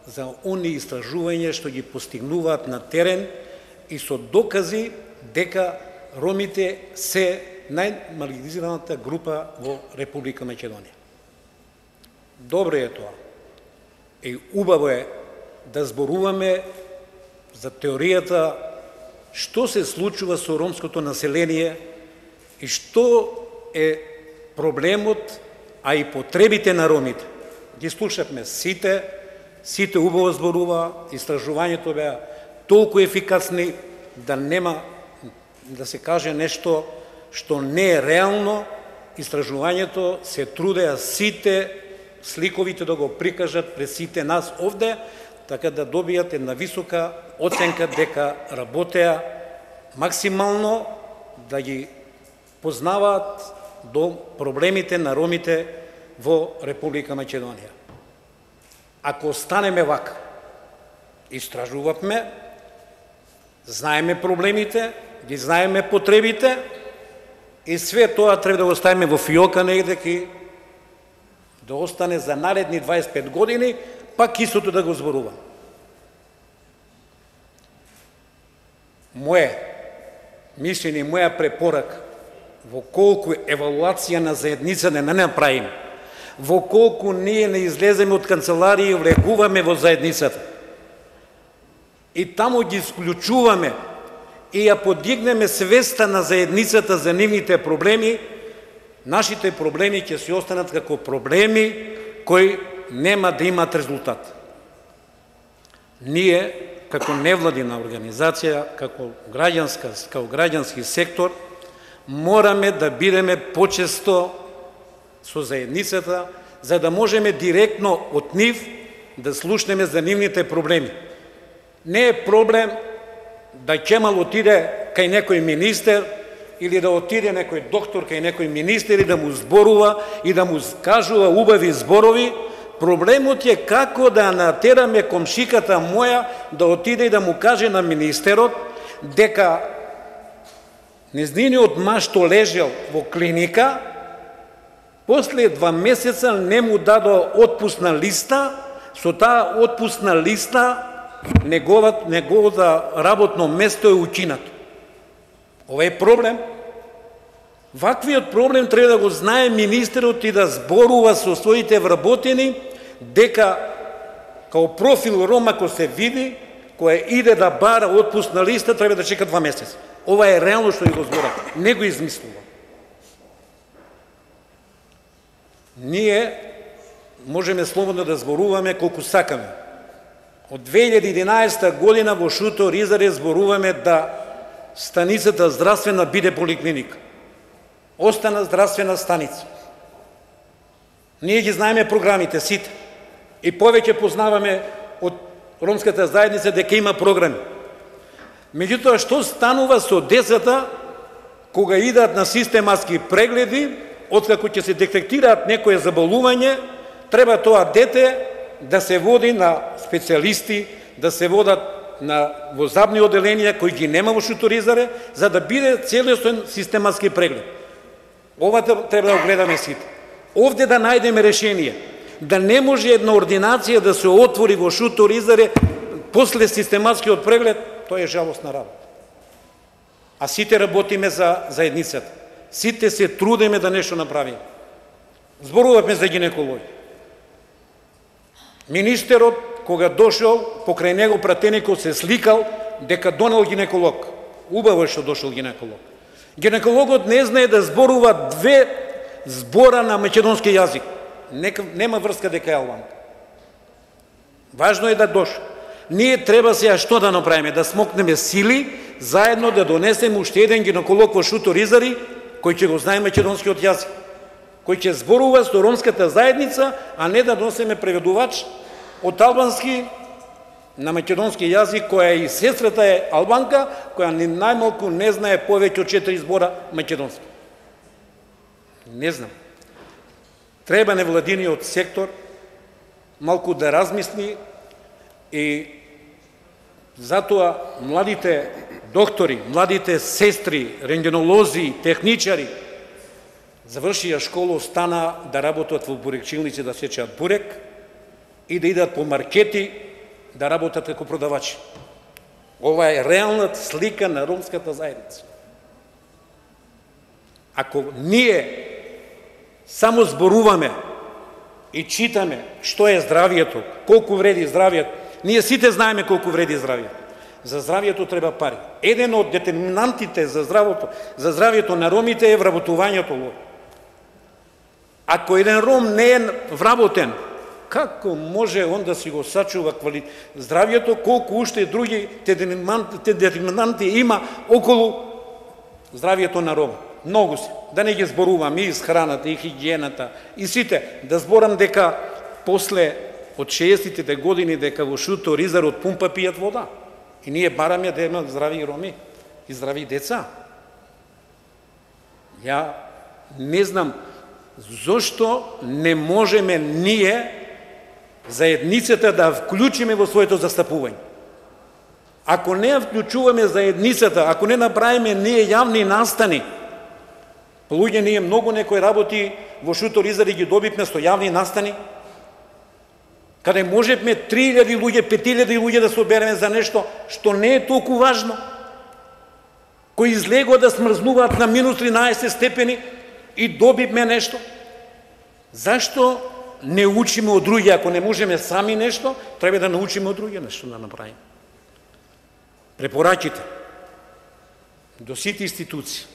за они истражувања што ги постигнуваат на терен и со докази дека ромите се најмаргинизираната група во Република Македонија. Добро е тоа. И убаво е да зборуваме за теоријата што се случува со ромското население и што е проблемот, а и потребите на ромите. Ги слушавме сите убаво зборува, истражувањето беа толку ефикасни да нема да се каже нешто што не е реално. Истражувањето се трудеа сите сликовите да го прикажат пред сите нас овде, така да добијат една висока оценка дека работеа максимално да ги познаваат до проблемите на ромите во Република Македонија. Ако останеме вака, истражувавме, знаеме проблемите, ги знаеме потребите и све тоа треба да го ставиме во фиока негде да остане за наредни 25 години, пак истото да го зборувам. Моје мислење, моја препорака, во колку евалуација на заедница не направиме, во колку ние не излеземе од канцеларија и влегуваме во заедницата, и таму ги исклучуваме и ја подигнеме свеста на заедницата за нивните проблеми, нашите проблеми ќе се останат како проблеми кои нема да имат резултат. Ние, како невладина организација, како граѓански сектор, мораме да бидеме почесто со заедницата, за да можеме директно од нив да слушнеме за нивните проблеми. Не е проблем да Кемал отиде кај некој министер или да отиде некој доктор кај некој министер и да му зборува и да му кажува убави зборови. Проблемот е како да натераме комшиката моја да отиде и да му каже на министерот дека незниниот маж што лежел во клиника, после 2 месеца не му дадо отпусна листа, со таа отпусна листа неговото работно место е укинато. Ова е проблем. Ваквиот проблем треба да го знае министерот и да зборува со своите вработени дека као профил Ром ако се види, кој иде да бара отпусна листа, треба да чека 2 месеца. Ова е реално што го збора, не го измислува. Ние можеме слободно да зборуваме колку сакаме. Од 2011 година во Шуто Ризари зборуваме да станицата здравствена биде поликлиника. Остана здравствена станица. Ние ги знаеме програмите сите и повеќе познаваме од ромската заедница дека има програми. Меѓутоа, што станува со децата кога идат на систематски прегледи, откако ќе се детектираат некое заболување, треба тоа дете да се води на специјалисти, да се водат на возабни оделенија кои ги нема во Шуто Ризари, за да биде целосен систематски преглед. Ова треба да го гледаме сите. Овде да најдеме решение, да не може една ординација да се отвори во Шуто Ризари после систематскиот преглед, тоа е жалостна работа. А сите работиме за заедницата. Сите се трудиме да нешто направиме. Зборуваме за гинекологија. Министерот, кога дошол, покрај него пратеникот се сликал дека донел гинеколог. Убаво што дошол гинеколог. Гинекологот не знае да зборува 2 збора на македонски јазик. Нема врска дека е албанка. Важно е да дошли. Ние треба сега што да направиме? Да смокнеме сили, заедно да донесеме уште еден гинеколог во Шуто Ризари, кој ќе го знае македонскиот јазик, кој ќе зборува со ромската заедница, а не да носиме преведувач од албански на македонски јазик, која и сестрата е албанка, која ни најмалку не знае повеќе од 4 збора македонски. Не знам. Треба невладиниот сектор малку да размисли и затоа младите доктори, младите сестри, рентгенолози, техничари завршија школа, остана да работат во бурекчилници, да сечат бурек и да идат по маркети, да работат како продавачи. Ова е реалната слика на ромската заедница. Ако ние само зборуваме и читаме што е здравието, колку вреди здравието, ние сите знаеме колку вреди здравието. За здравието треба пари. Еден од детерминантите за здравието на ромите е вработувањето. Ако еден ром не е вработен, како може он да си го сачува здравието, колку уште други детерминанти има околу здравието на рома? Многу се. Да не ги зборувам и храната, и хигиената, и сите. Да зборам дека после од 60-тите години дека во Шуто Ризар од пумпа пијат вода. И ние бараме да имат здрави роми и здрави деца. Ја не знам зошто не можеме ние заедницата да вклучиме во своето застапување. Ако не ја вклучуваме заедницата, ако не направиме ние јавни настани, луѓе, ние многу некои работи во Шуто Ризар ги добивме со јавни настани, каде можевме 3000 луѓе, 5000 луѓе да се обереме за нешто што не е толку важно, кои излегува да смрзнуваат на минус 13 степени и добивме нешто. Зашто не учиме од други? Ако не можеме сами нешто, треба да научиме од други нешто да направиме. Препорачите до сите институции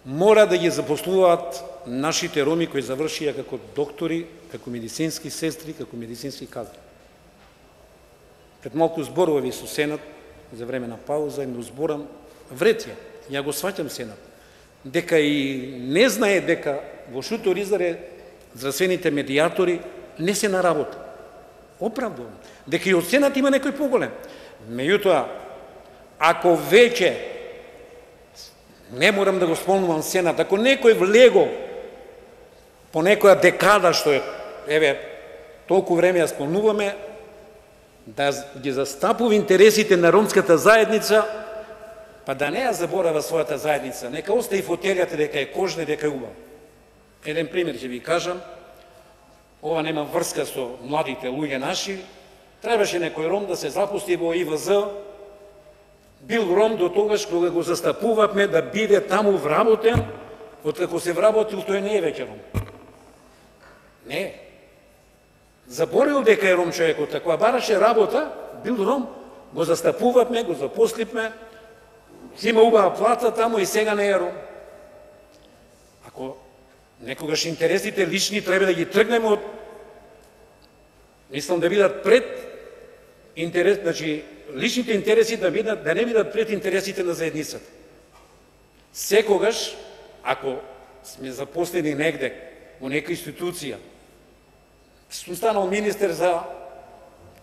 мора да ги запослуваат нашите роми кои завршија како доктори, како медицински сестри, како медицински кадри. Пред малку зборувави со Сенат за време на пауза и му зборам вред ја го сваќам Сенат, дека и не знае дека во Шуто Ризар здравствените медиатори не се на работа. Оправдувам. Дека и од Сенат има некој поголем. Меѓутоа, ако веќе, не морам да го спомнувам Сенат, ако некој влего по некоја декада, што е, еве, толку време ја спомнуваме, да ги застапува интересите на ромската заедница, па да не ја заборава својата заедница, нека остави фотелјата дека е кожна, дека е убава. Еден пример ќе ви кажам, ова нема врска со младите луѓе наши, требаше некој ром да се запусти во ИВЗ, бил ром до тогаш кога го застапувавме да биде таму вработен, откако се вработил, тој не е веќе ром. Не. Заборил дека е ром човекот, ако бараше работа, бил ром, го застапувавме, го запосливме, има убава плата таму и сега не е ром. Ако некогаш интересите лични треба да ги тргнеме од, мислам да бидат пред интерес, значи личните интереси да не бидат пред интересите на заедницата. Секогаш, ако сме запослени негде во нека институција, сум станал министер за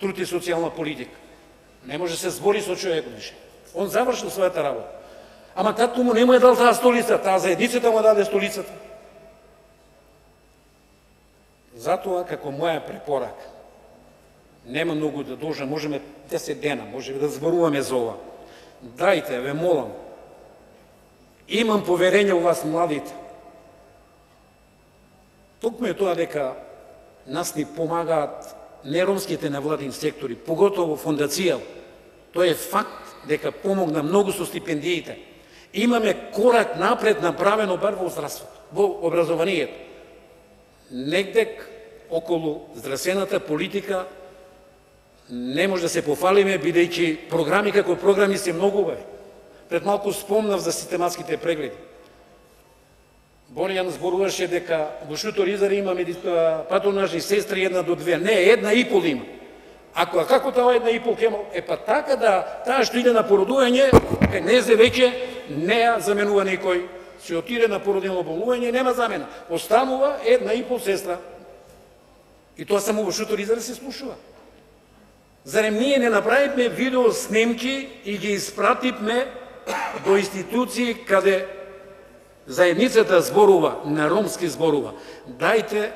труд и социјална политика. Не може да се збори со човек више. Он завршил својата работа. Ама татко му не му е дал таа столица, таа заедницата му даде столицата. Затоа, како моја препорака, нема многу да должам, можеме 10 дена, можеме да зборуваме за ова. Дајте, ве молам, имам поверење у вас младите. Токму е тоа дека нас ни помагаат неромските невладини сектори, поготово фондација. Тоа е факт дека помогна многу со стипендиите. Имаме корак напред направено бар во здравството, во образованието. Негдек околу здравствената политика не може да се пофалиме, бидејќи програми како програми се многу убави. Пред малку спомнав за систематските прегледи. Боријан зборуваше дека во Шутор Изари има патронажни сестри 1 до 2. Не, 1,5 има. Како таа 1,5 кема? Па така да, таа што иде на породување, незе веќе не ја заменува некој. Се отиде на породилно болување, нема замена. Останува 1,5 сестра. И тоа само во Шутор Изари се слушува. Зарем ние не направивме видео снимки и ги испративме до институции каде заедницата зборува, на ромски зборува. Дајте,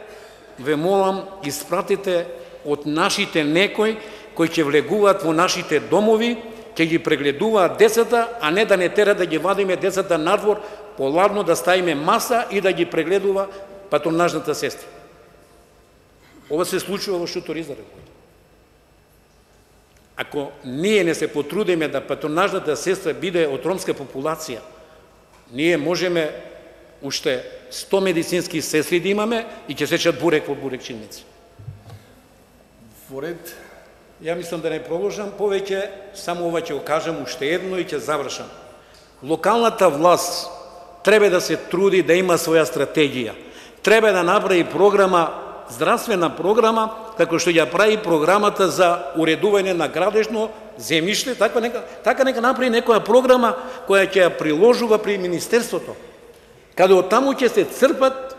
ве молам, испратите од нашите некои кои ќе влегуваат во нашите домови, ќе ги прегледуваат децата, а не да не тера да ги вадиме децата надвор, поладно да ставиме маса и да ги прегледува патронажната сестра. Ова се случува во Шутор Изари. Ако ние не се потрудиме да патронажната сестра биде од ромска популација, ние можеме уште 100 медицински сестри да имаме и ќе сечат бурек во бурекчиници. Во ред. Ја мислам да не продолжам повеќе, само ова ќе го кажам уште едно и ќе завршам. Локалната власт треба да се труди да има своја стратегија. Треба да направи програма, здравствена програма, како што ја прави програмата за уредување на градежно земјиште, така нека направи некоја програма која ќе ја приложува при Министерството, каде од таму ќе се црпат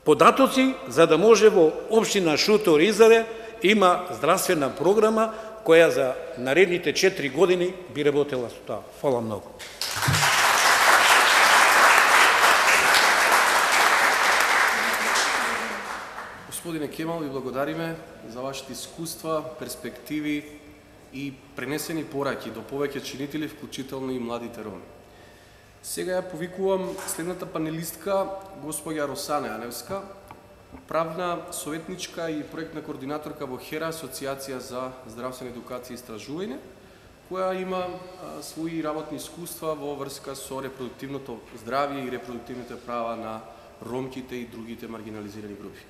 податоци за да може во општина Шутор Изаре има здравствена програма која за наредните 4 години би работела со тоа. Фала многу. Господине Кемал, ви благодариме за вашите искуства, перспективи и пренесени пораки до повеќе чинители, вклучително и младите роми. Сега ја повикувам следната панелистка, господја Росана Јаневска, правна советничка и проектна координаторка во ХЕРА, Асоциација за здравствена едукација и истражување, која има своји работни искуства во врска со репродуктивното здравје и репродуктивните права на ромките и другите маргинализирани групи.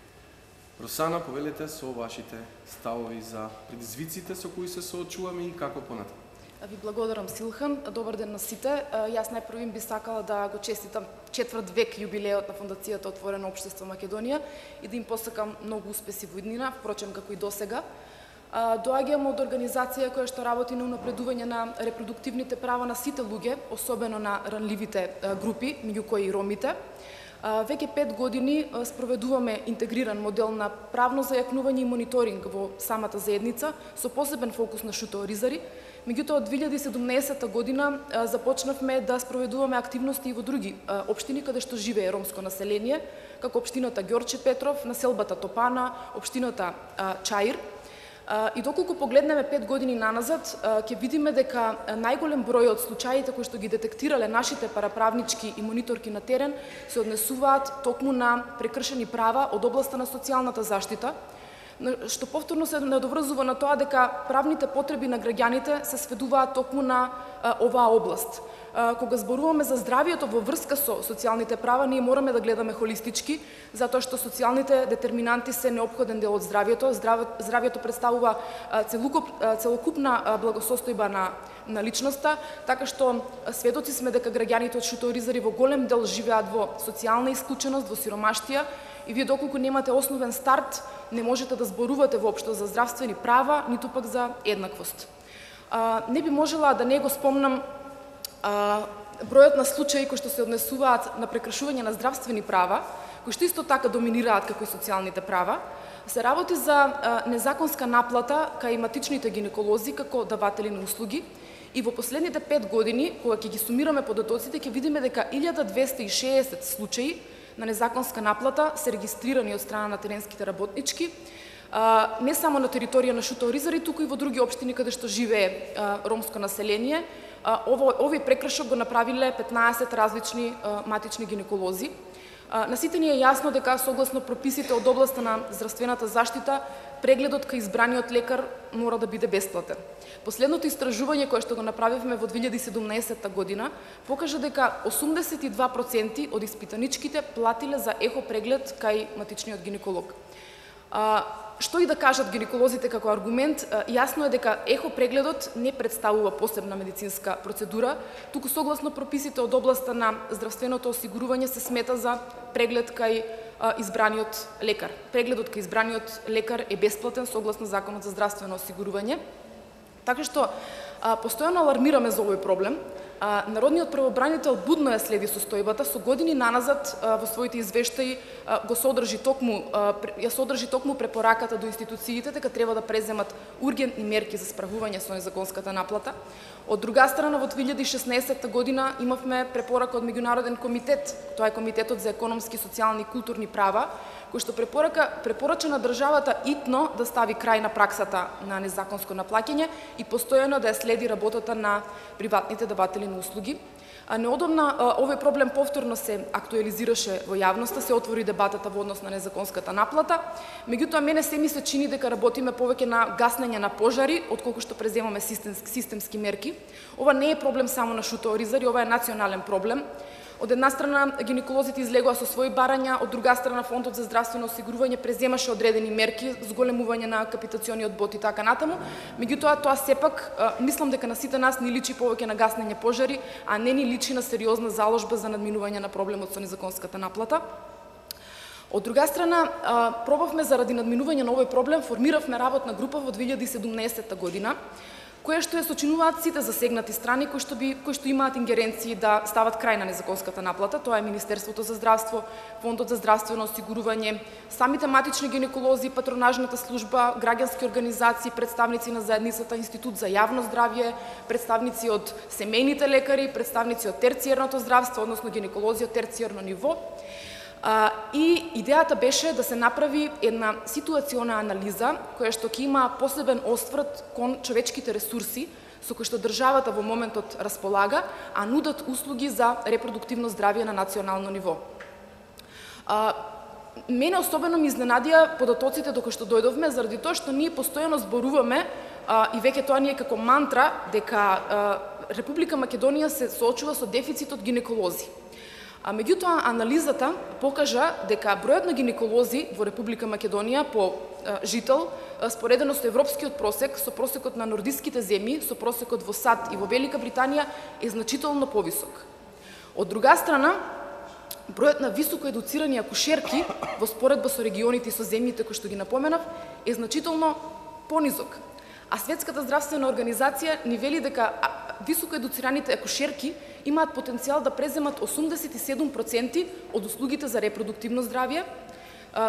Росана, повелете со вашите ставови за предизвиците со кои се соочуваме и како понатаму. Ви благодарам, Силхан. Добар ден на сите. Јас најпрвим би сакала да го честитам 4 век јубилеот на Фондацијата Отворено општество Македонија и да им посакам многу успеси во иднина, впрочем како и досега. Доаѓам од организација која што работи на унапредување на репродуктивните права на сите луѓе, особено на ранливите групи, меѓу кои и ромите. Веќе 5 години спроведуваме интегриран модел на правно зајакнување и мониторинг во самата заедница со посебен фокус на Шутор Изари. Меѓутоа, од 2017 година започнавме да спроведуваме активности и во други општини каде што живее ромско население, како општината Ѓорче Петров, населбата Топана, општината Чаир. И доколку погледнеме 5 години наназад, ќе видиме дека најголем број од случаите кои што ги детектирале нашите параправнички и мониторки на терен се однесуваат токму на прекршени права од областа на социјалната заштита, што повторно се надоврзува на тоа дека правните потреби на граѓаните се сведуваат токму на оваа област. Кога зборуваме за здравието во врска со социјалните права, ние мораме да гледаме холистички, затоа што социјалните детерминанти се неопходен дел од здравието. Здравието представува целокупна благосостојба на личноста, така што сведоци сме дека граѓаните од Шутор Изари во голем дел живеат во социјална исклученост, во сиромаштија, и вие доколку немате основен старт, не можете да зборувате воопшто за здравствени права, ниту пак за еднаквост. Не би можела да не го спомнам бројот на случаи кои што се однесуваат на прекршување на здравствени права, кои што исто така доминираат како и социјалните права. Се работи за незаконска наплата кај матичните гинеколози како даватели на услуги, и во последните 5 години, кога ќе ги сумираме податоците, ќе видиме дека 1260 случаи на незаконска наплата се регистрирани од страна на теренските работнички, не само на територија на Шутор Изари, туку и во други општини каде што живее ромско население. Овој прекршок го направиле 15 различни матични гинеколози. На сите ни е јасно дека согласно прописите од областа на здравствената заштита, прегледот кај избраниот лекар мора да биде бесплатен. Последното истражување кое што го направивме во 2017 година покажа дека 82% од испитаничките платиле за ехо преглед кај матичниот гинеколог. Што и да кажат гинеколозите како аргумент, јасно е дека ехо прегледот не представува посебна медицинска процедура, туку согласно прописите од областа на здравственото осигурување се смета за преглед кај избраниот лекар. Прегледот кај избраниот лекар е бесплатен согласно Законот за здравствено осигурување. Така што постојано алармираме за овој проблем. Народниот правобранител будно ја следи состојбата, со години наназад во своите извештаи ја содржи токму препораката до институциите дека треба да преземат ургентни мерки за справување со незаконската наплата. Од друга страна, во 2016 година имавме препорака од меѓународен комитет, тоа е Комитетот за економски, социјални и културни права, кој што препорача на државата итно да стави крај на праксата на незаконско наплаќање и постојано да ја следи работата на приватните даватели на услуги. Неодамна овој проблем повторно се актуализираше во јавноста, се отвори дебатата во однос на незаконската наплата. Меѓутоа, мене се ми се чини дека работиме повеќе на гаснење на пожари, отколку што преземаме системски мерки. Ова не е проблем само на шутооризари, ова е национален проблем. Од една страна гинеколозите излегоа со своји барања, од друга страна Фондот за здравствено осигурување преземаше одредени мерки, зголемување на капитациониот бод и така натаму. Меѓутоа, тоа сепак мислам дека на сите нас ни личи повеќе на гаснење пожари, а не ни личи на сериозна заложба за надминување на проблемот со незаконската наплата. Од друга страна, пробавме заради надминување на овој проблем, формиравме работна група во 2017 година, која што ја сочинуваат сите засегнати страни кои што имаат ингеренции да стават крај на незаконската наплата. Тоа е Министерството за здравство, Фондот за здравствено осигурување, самите матични гинеколози, патронажната служба, граѓански организации, представници на заедницата, Институт за јавно здравје, представници од семејните лекари, представници од терцијерното здравство, односно гинеколози од терцијерно ниво. И идејата беше да се направи една ситуациона анализа која што ќе има посебен осврт кон човечките ресурси со кои што државата во моментот располага, а нудат услуги за репродуктивно здравје на национално ниво. Мене особено ми изненадија податоците докога што дојдовме, заради тоа што ние постојано зборуваме и веќе тоа ни е како мантра дека Република Македонија се соочува со дефицит од гинеколози. Меѓутоа, анализата покажа дека бројот на гинеколози во Република Македонија по жител, споредено со европскиот просек, со просекот на нордиските земји, со просекот во САД и во Велика Британија е значително повисок. Од друга страна, бројот на високо едуцирани акушерки во споредба со регионите и со земјите кои што ги напоменав е значително понизок. А Светската здравствена организација ни вели дека високо едуцираните акушерки имаат потенцијал да преземат 87% од услугите за репродуктивно здравје,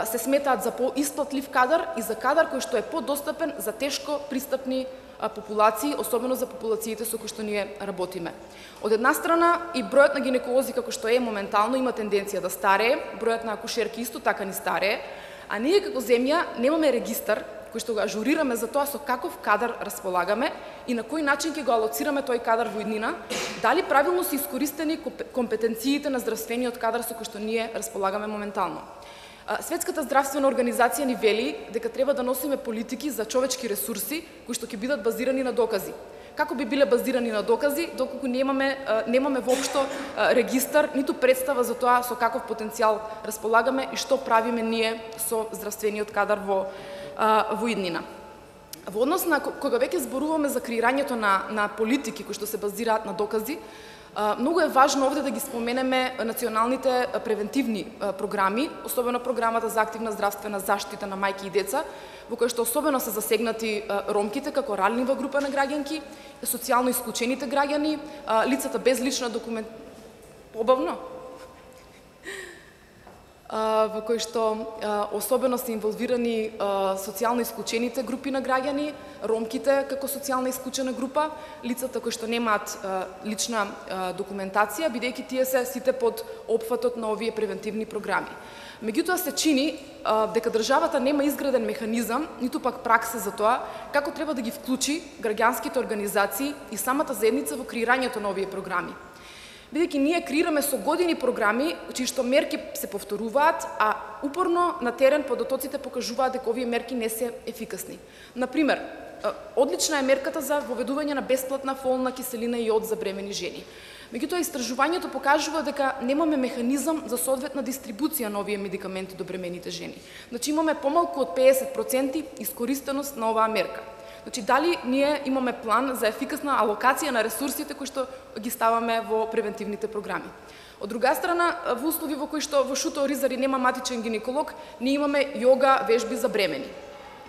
се сметаат за поисплатлив кадар и за кадар кој што е подостапен за тешко пристапни популации, особено за популациите со кои што ние работиме. Од една страна и бројот на гинеколози како што е моментално има тенденција да старее, бројот на акушерки исто така ни старее, а ние како земја немаме регистар кој што го ажурираме за тоа со каков кадар располагаме и на кој начин ќе го алоцираме тој кадар во иднина, дали правилно се искористени компетенциите на здравствениот кадар со кој што ние располагаме моментално. Светската здравствена организација ни вели дека треба да носиме политики за човечки ресурси кои што ќе бидат базирани на докази. Како би биле базирани на докази, доколку немаме воопшто регистар, ниту представа за тоа со каков потенцијал располагаме и што правиме ние со здравствениот кадар во иднина. Во однос на кога веќе зборуваме за креирањето на политики кои што се базираат на докази, многу е важно овде да ги споменеме националните превентивни програми, особено програмата за активна здравствена заштита на мајки и деца, во која што особено се засегнати ромките како ранлива група на граѓанки, социјално исклучените граѓани, лицата без лична побавно, во кој што особено се инволвирани социјално исклучените групи на граѓани, ромките како социјална исклучена група, лицата кои што немаат лична документација, бидејќи тие се сите под опфатот на овие превентивни програми. Меѓутоа се чини дека државата нема изграден механизам, ниту пак пракса за тоа, како треба да ги вклучи граѓанските организации и самата заедница во креирањето на овие програми. Бидејќи ние креираме со години програми, чии што мерки се повторуваат, а упорно на терен подотоците покажуваат дека овие мерки не се ефикасни. Например, одлична е мерката за воведување на бесплатна фолна киселина и јод за бремени жени. Меѓутоа, истражувањето покажува дека немаме механизам за соодветна дистрибуција на овие медикаменти до бремените жени. Значи, имаме помалку од 50% искористеност на оваа мерка. Значи, дали ние имаме план за ефикасна алокација на ресурсите кои што ги ставаме во превентивните програми. Од друга страна, во услови во кои што во Шуто Оризари нема матичен гинеколог, ние имаме јога вежби за бремени.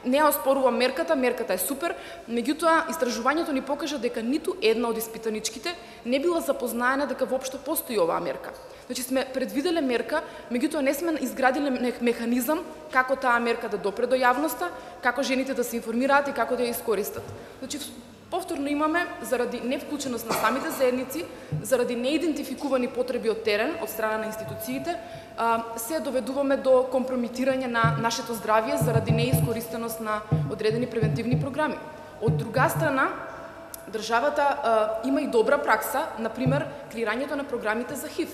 Не ја оспорувам мерката е супер, меѓутоа истражувањето ни покажа дека ниту една од испитаничките не била запознаена дека воопшто постои оваа мерка. Значи сме предвиделе мерка, меѓутоа не сме изградиле механизам како таа мерка да допре до јавноста, како жените да се информираат и како да ја искористат. Значи повторно имаме, заради невклученост на самите заедници, заради неидентификувани потреби од терен, од страна на институциите, се доведуваме до компрометирање на нашето здравје заради неискористеност на одредени превентивни програми. Од друга страна, државата има и добра пракса, например, креирањето на програмите за ХИВ.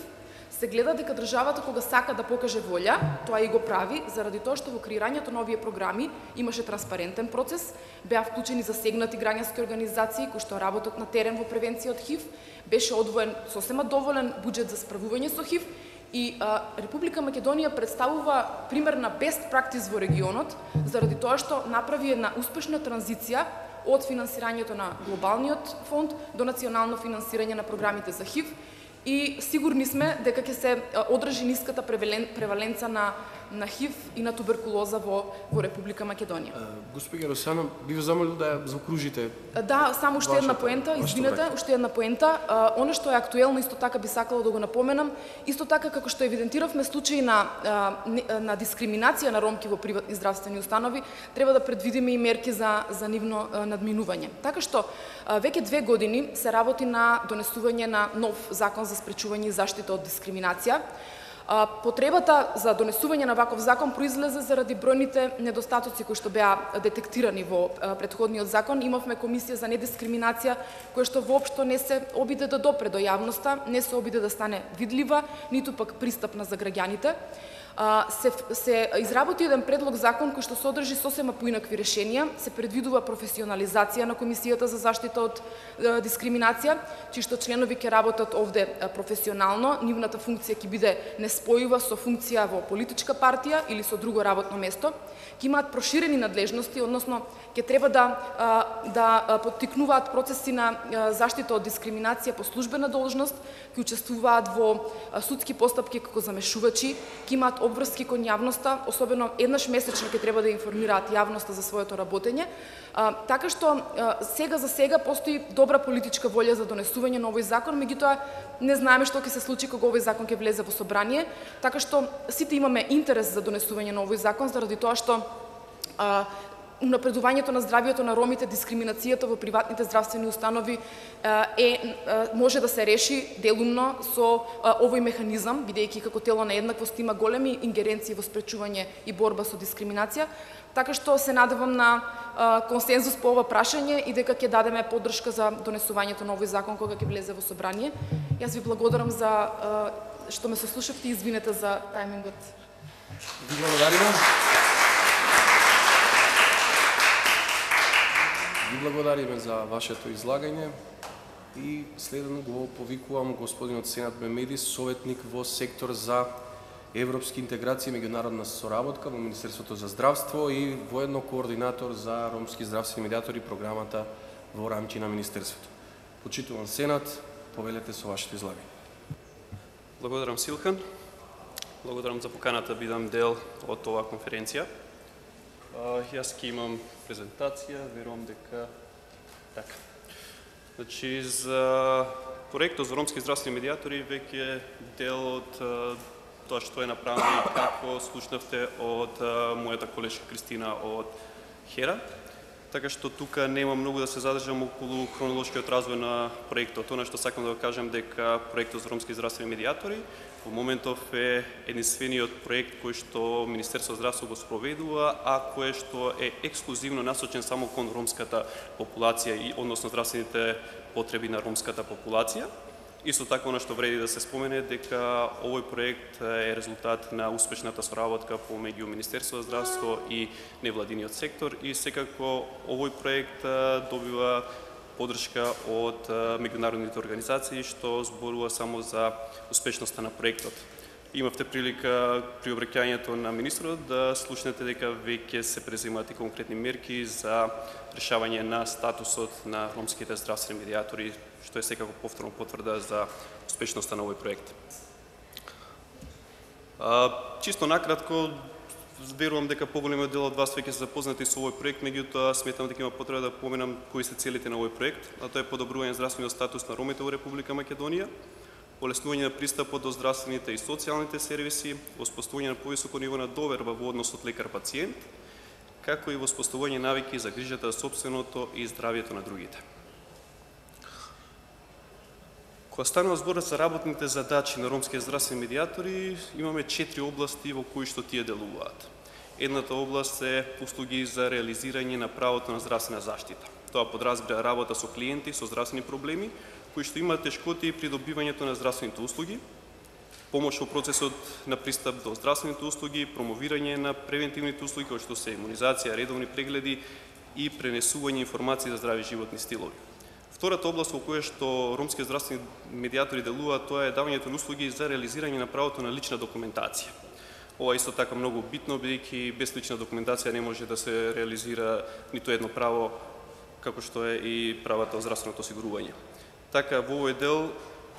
Се гледа дека државата кога сака да покаже волја, тоа и го прави, заради тоа што во креирањето на овие програми имаше транспарентен процес, беа вклучени засегнати граѓански организации кои што работат на терен во превенција од ХИВ, беше одвоен сосема доволен буџет за справување со ХИВ и Република Македонија представува пример на best practice во регионот, заради тоа што направи една успешна транзиција од финансирањето на глобалниот фонд до национално финансирање на програмите за ХИВ, и сигурни сме дека ќе се одржи ниската преваленца на ХИВ и на туберкулоза во Република Македонија. Господине Росана, би ве замолил да ја заокружите. Да, само уште една поента, извинете, уште една поента. Оно што е актуелно, исто така би сакала да го напоменам, исто така како што евидентиравме случаи на дискриминација на ромки во приватни здравствени установи, треба да предвидиме и мерки за нивно надминување. Така што веќе 2 години се работи на донесување на нов закон за спречување и заштита од дискриминација. Потребата за донесување на ваков закон произлезе заради бројните недостатоци кои што беа детектирани во претходниот закон. Имавме комисија за недискриминација која што воопшто не се обиде да допре до јавноста, не се обиде да стане видлива, ниту пак пристапна за граѓаните. Се изработи еден предлог закон кој што содржи сосема поинакви решенија, се предвидува професионализација на Комисијата за заштита од дискриминација, чии што членови ќе работат овде професионално, нивната функција ќе биде неспојува со функција во политичка партија или со друго работно место, ќе имаат проширени надлежности, односно ќе треба да поттикнуваат процеси на заштита од дискриминација по службена должност, ќе учествуваат во судски постапки како замешувачи, ќе имаат обврски кон јавноста, особено еднаш месечно ќе треба да информираат јавноста за своето работење. Така што сега за сега постои добра политичка волја за донесување на овој закон, меѓутоа не знаеме што ќе се случи кога овој закон ќе влезе во собрание, така што сите имаме интерес за донесување на овој закон заради тоа што унапредувањето на здравјето на ромите, дискриминацијата во приватните здравствени установи може да се реши делумно со овој механизам, бидејќи како тело на еднаквост има големи ингеренции во спречување и борба со дискриминација. Така што се надевам на консензус по ова прашање и дека ќе дадеме поддршка за донесувањето на овој закон кога ќе влезе во собрание. Јас ви благодарам за што ме сослушавте и извинете за тајмингот. Ви благодариме. Ви благодариме за вашето излагање и следно го повикувам господинот Сенат Мемедис, советник во сектор за европски интеграција и меѓународна соработка во Министерството за здравство и воедно координатор за ромски здравствени медиатори програмата во рамки на Министерството. Почитуван Сенат, повелете со вашето излагање. Благодарам, Силхан. Благодарам за поканата да бидам дел од оваа конференција. Јас ќе имам презентација, верувам дека така. Значи, за проектот за ромски здравствени медиатори веќе дел од тоа што е направено и како слушнавте од мојата колешка Кристина од ХЕРА. Така што тука нема многу да се задржам околу хронолошкиот развој на проектот. Она што сакам да го кажам дека проектот за ромски здравствени медиатори во моментов е единствениот проект кој што Министерството за здравство го спроведува, а кој што е ексклузивно насочен само кон ромската популација и односно здравствените потреби на ромската популација. Исто така, она што вреди да се спомене дека овој проект е резултат на успешната соработка помеѓу Министерството за здравство и невладиниот сектор и секако овој проект добива поддршка од меѓународните организации што зборува само за успешноста на проектот. Имавте прилика при обраќањето на министрот да слушнете дека веќе се преземаат и конкретни мерки за решавање на статусот на ромските здравствени медиатори, што е секако повторно потврда за успешноста на овој проект. Чисто накратко, верувам дека поголемиот дел од вас веќе се запознати со овој проект, меѓутоа сметам дека има потреба да поменам кои се целите на овој проект, а тоа е подобрување здравствениот статус на ромите во Република Македонија, олеснување на пристапот до здравствените и социјалните сервиси, воспоставување на повисоко ниво на доверба во односот лекар-пациент, како и воспоставување навики за грижата за сопственото и здравието на другите. Кога станува збор за работните задачи на ромските здравствени медиатори, имаме 4 области во кои што тие делуваат. Едната област е услуги за реализирање на правото на здравствена заштита. Тоа подразбира работа со клиенти со здравствени проблеми, кои што имаат тешкоти при добивањето на здравствените услуги, помош во процесот на пристап до здравствените услуги, промовирање на превентивните услуги, кои што се имунизација, редовни прегледи и пренесување информации за здрави животни стилови. Втората област во која што ромски здравствени медиатори делуваат, тоа е давањето на услуги за реализирање на правото на лична документација. Ова е исто така многу битно, бидејќи без лична документација не може да се реализира ниту едно право, како што е и правото од здравственото осигурување. Така, во овој дел,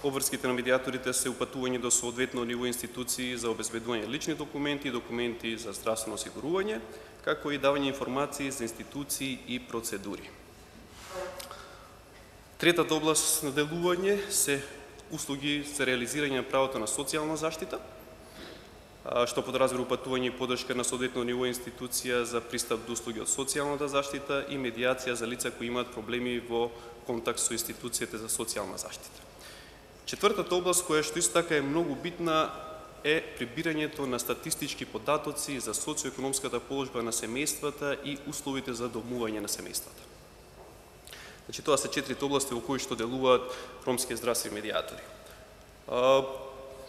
обврските на медиаторите се упатување до соодветно ниво институции за обезбедување лични документи и документи за здравствено осигурување, како и давање информации за институции и процедури. Третата област на делување се услуги за реализирање на правото на социјална заштита, што подразбира упатување и поддршка на соодветно ниво институција за пристап до услуги од социјалната заштита и медиација за лица кои имаат проблеми во контакт со институцијата за социјална заштита. Четвртата област, која што исто така е многу битна, е прибирањето на статистички податоци за социоекономската положба на семејствата и условите за домување на семејствата. Значи, тоа се 4 области во кои што делуваат ромски здравствени медиатори.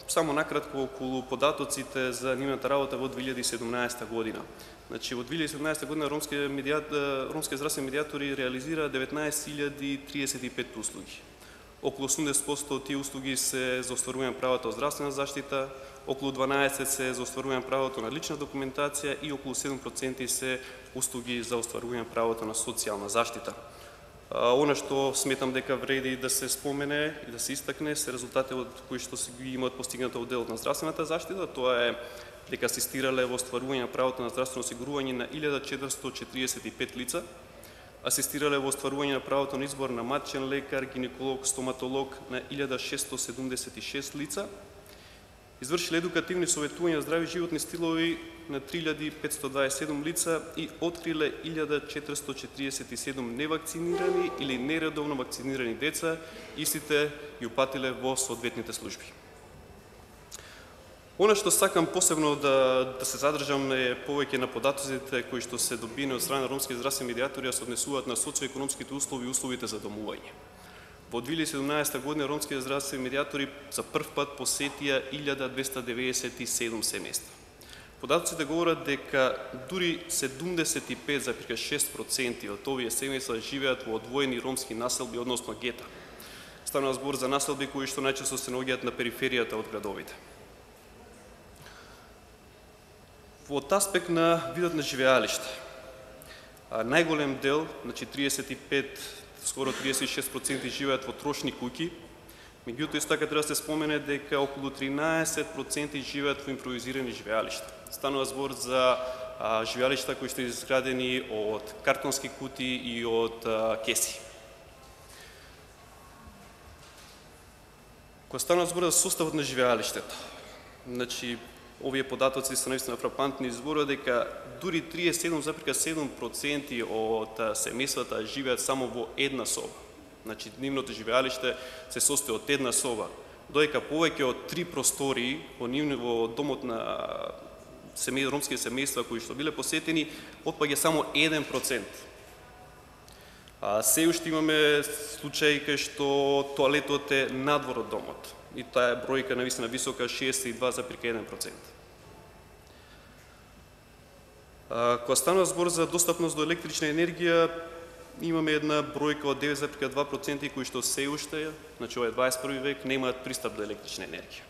Само накратко околу податоците за нивната работа во 2017 година. Значи, во 2017 година ромски здравствени медиатори реализира 19.035 услуги. Околу 80% од тие услуги се за остварување правото од здравствена заштита, околу 12% се за остварување правото на лична документација и околу 7% се услуги за остварување правото на социјална заштита. Она што сметам дека вреди да се спомене и да се истакне се резултати од кои што се ги имаат постигнато од делот на здравствената заштита. Тоа е дека асистирале во остварување на правото на здравствено осигурување на 1445 лица, асистирале во остварување на правото на избор на матичен лекар, гинеколог, стоматолог на 1676 лица, извршиле едукативни советувања за здрави животни стилови на 3527 лица и откриле 1447 невакцинирани или нередовно вакцинирани деца, истите ги упатиле во соодветните служби. Она што сакам посебно да се задржам е повеќе на податоците кои што се добиени од страна на ромски здравствени медиатори, се однесуваат на социоекономските услови и условите за домување. Во 2017 година ромските здравствени медиатори за прв пат посетија 1297 семејства. Податоците говорат дека дури 75,6% од овие семејства живеат во одвоени ромски населби, односно гета. Станува збор за населби кои што најчесто се наоѓаат на периферијата од градовите. Во аспект на видот на живеалиште, најголем дел, значи 35, скоро 36% живеат во трошни куќи, меѓутоа исто така треба да се спомене дека околу 13% живеат во импровизирани живеалишта. Станува збор за живеалишта кои што изградени од картонски кутии и од кеси. Кога станува збор за составот на живеалиштето, значи овие податоци се наистина фрапантни, зборува дека дури 37,7% од семејствата живеат само во една соба. Значи, нивното живеалиште се состои од една соба, додека повеќе од 3 простории во домот на ромски семејства кои што биле посетени, отпаѓа само 1%. Се уште имаме случаи кај што тоалетот е надвор од домот и таа е бројка навистина висока 62,1%. Кога станува збор за достапност до електрична енергија, имаме една бројка од 9,2% кои што се уште, значи ова е 21 век, немаат пристап до електрична енергија.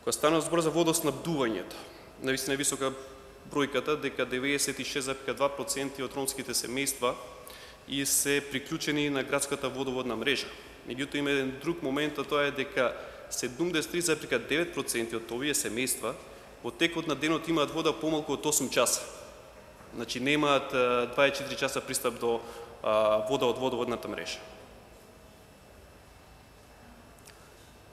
Кога станува збор за водоснабдувањето, навистина висока бројката дека 96,2% од ромските семејства и се приклучени на градската водоводна мрежа. Меѓутоа има еден друг момент, а тоа е дека 73,9% од овие семејства во текот на денот имаат вода помалку од 8 часа. Значи немаат 24 часа пристап до вода од водоводната мрежа.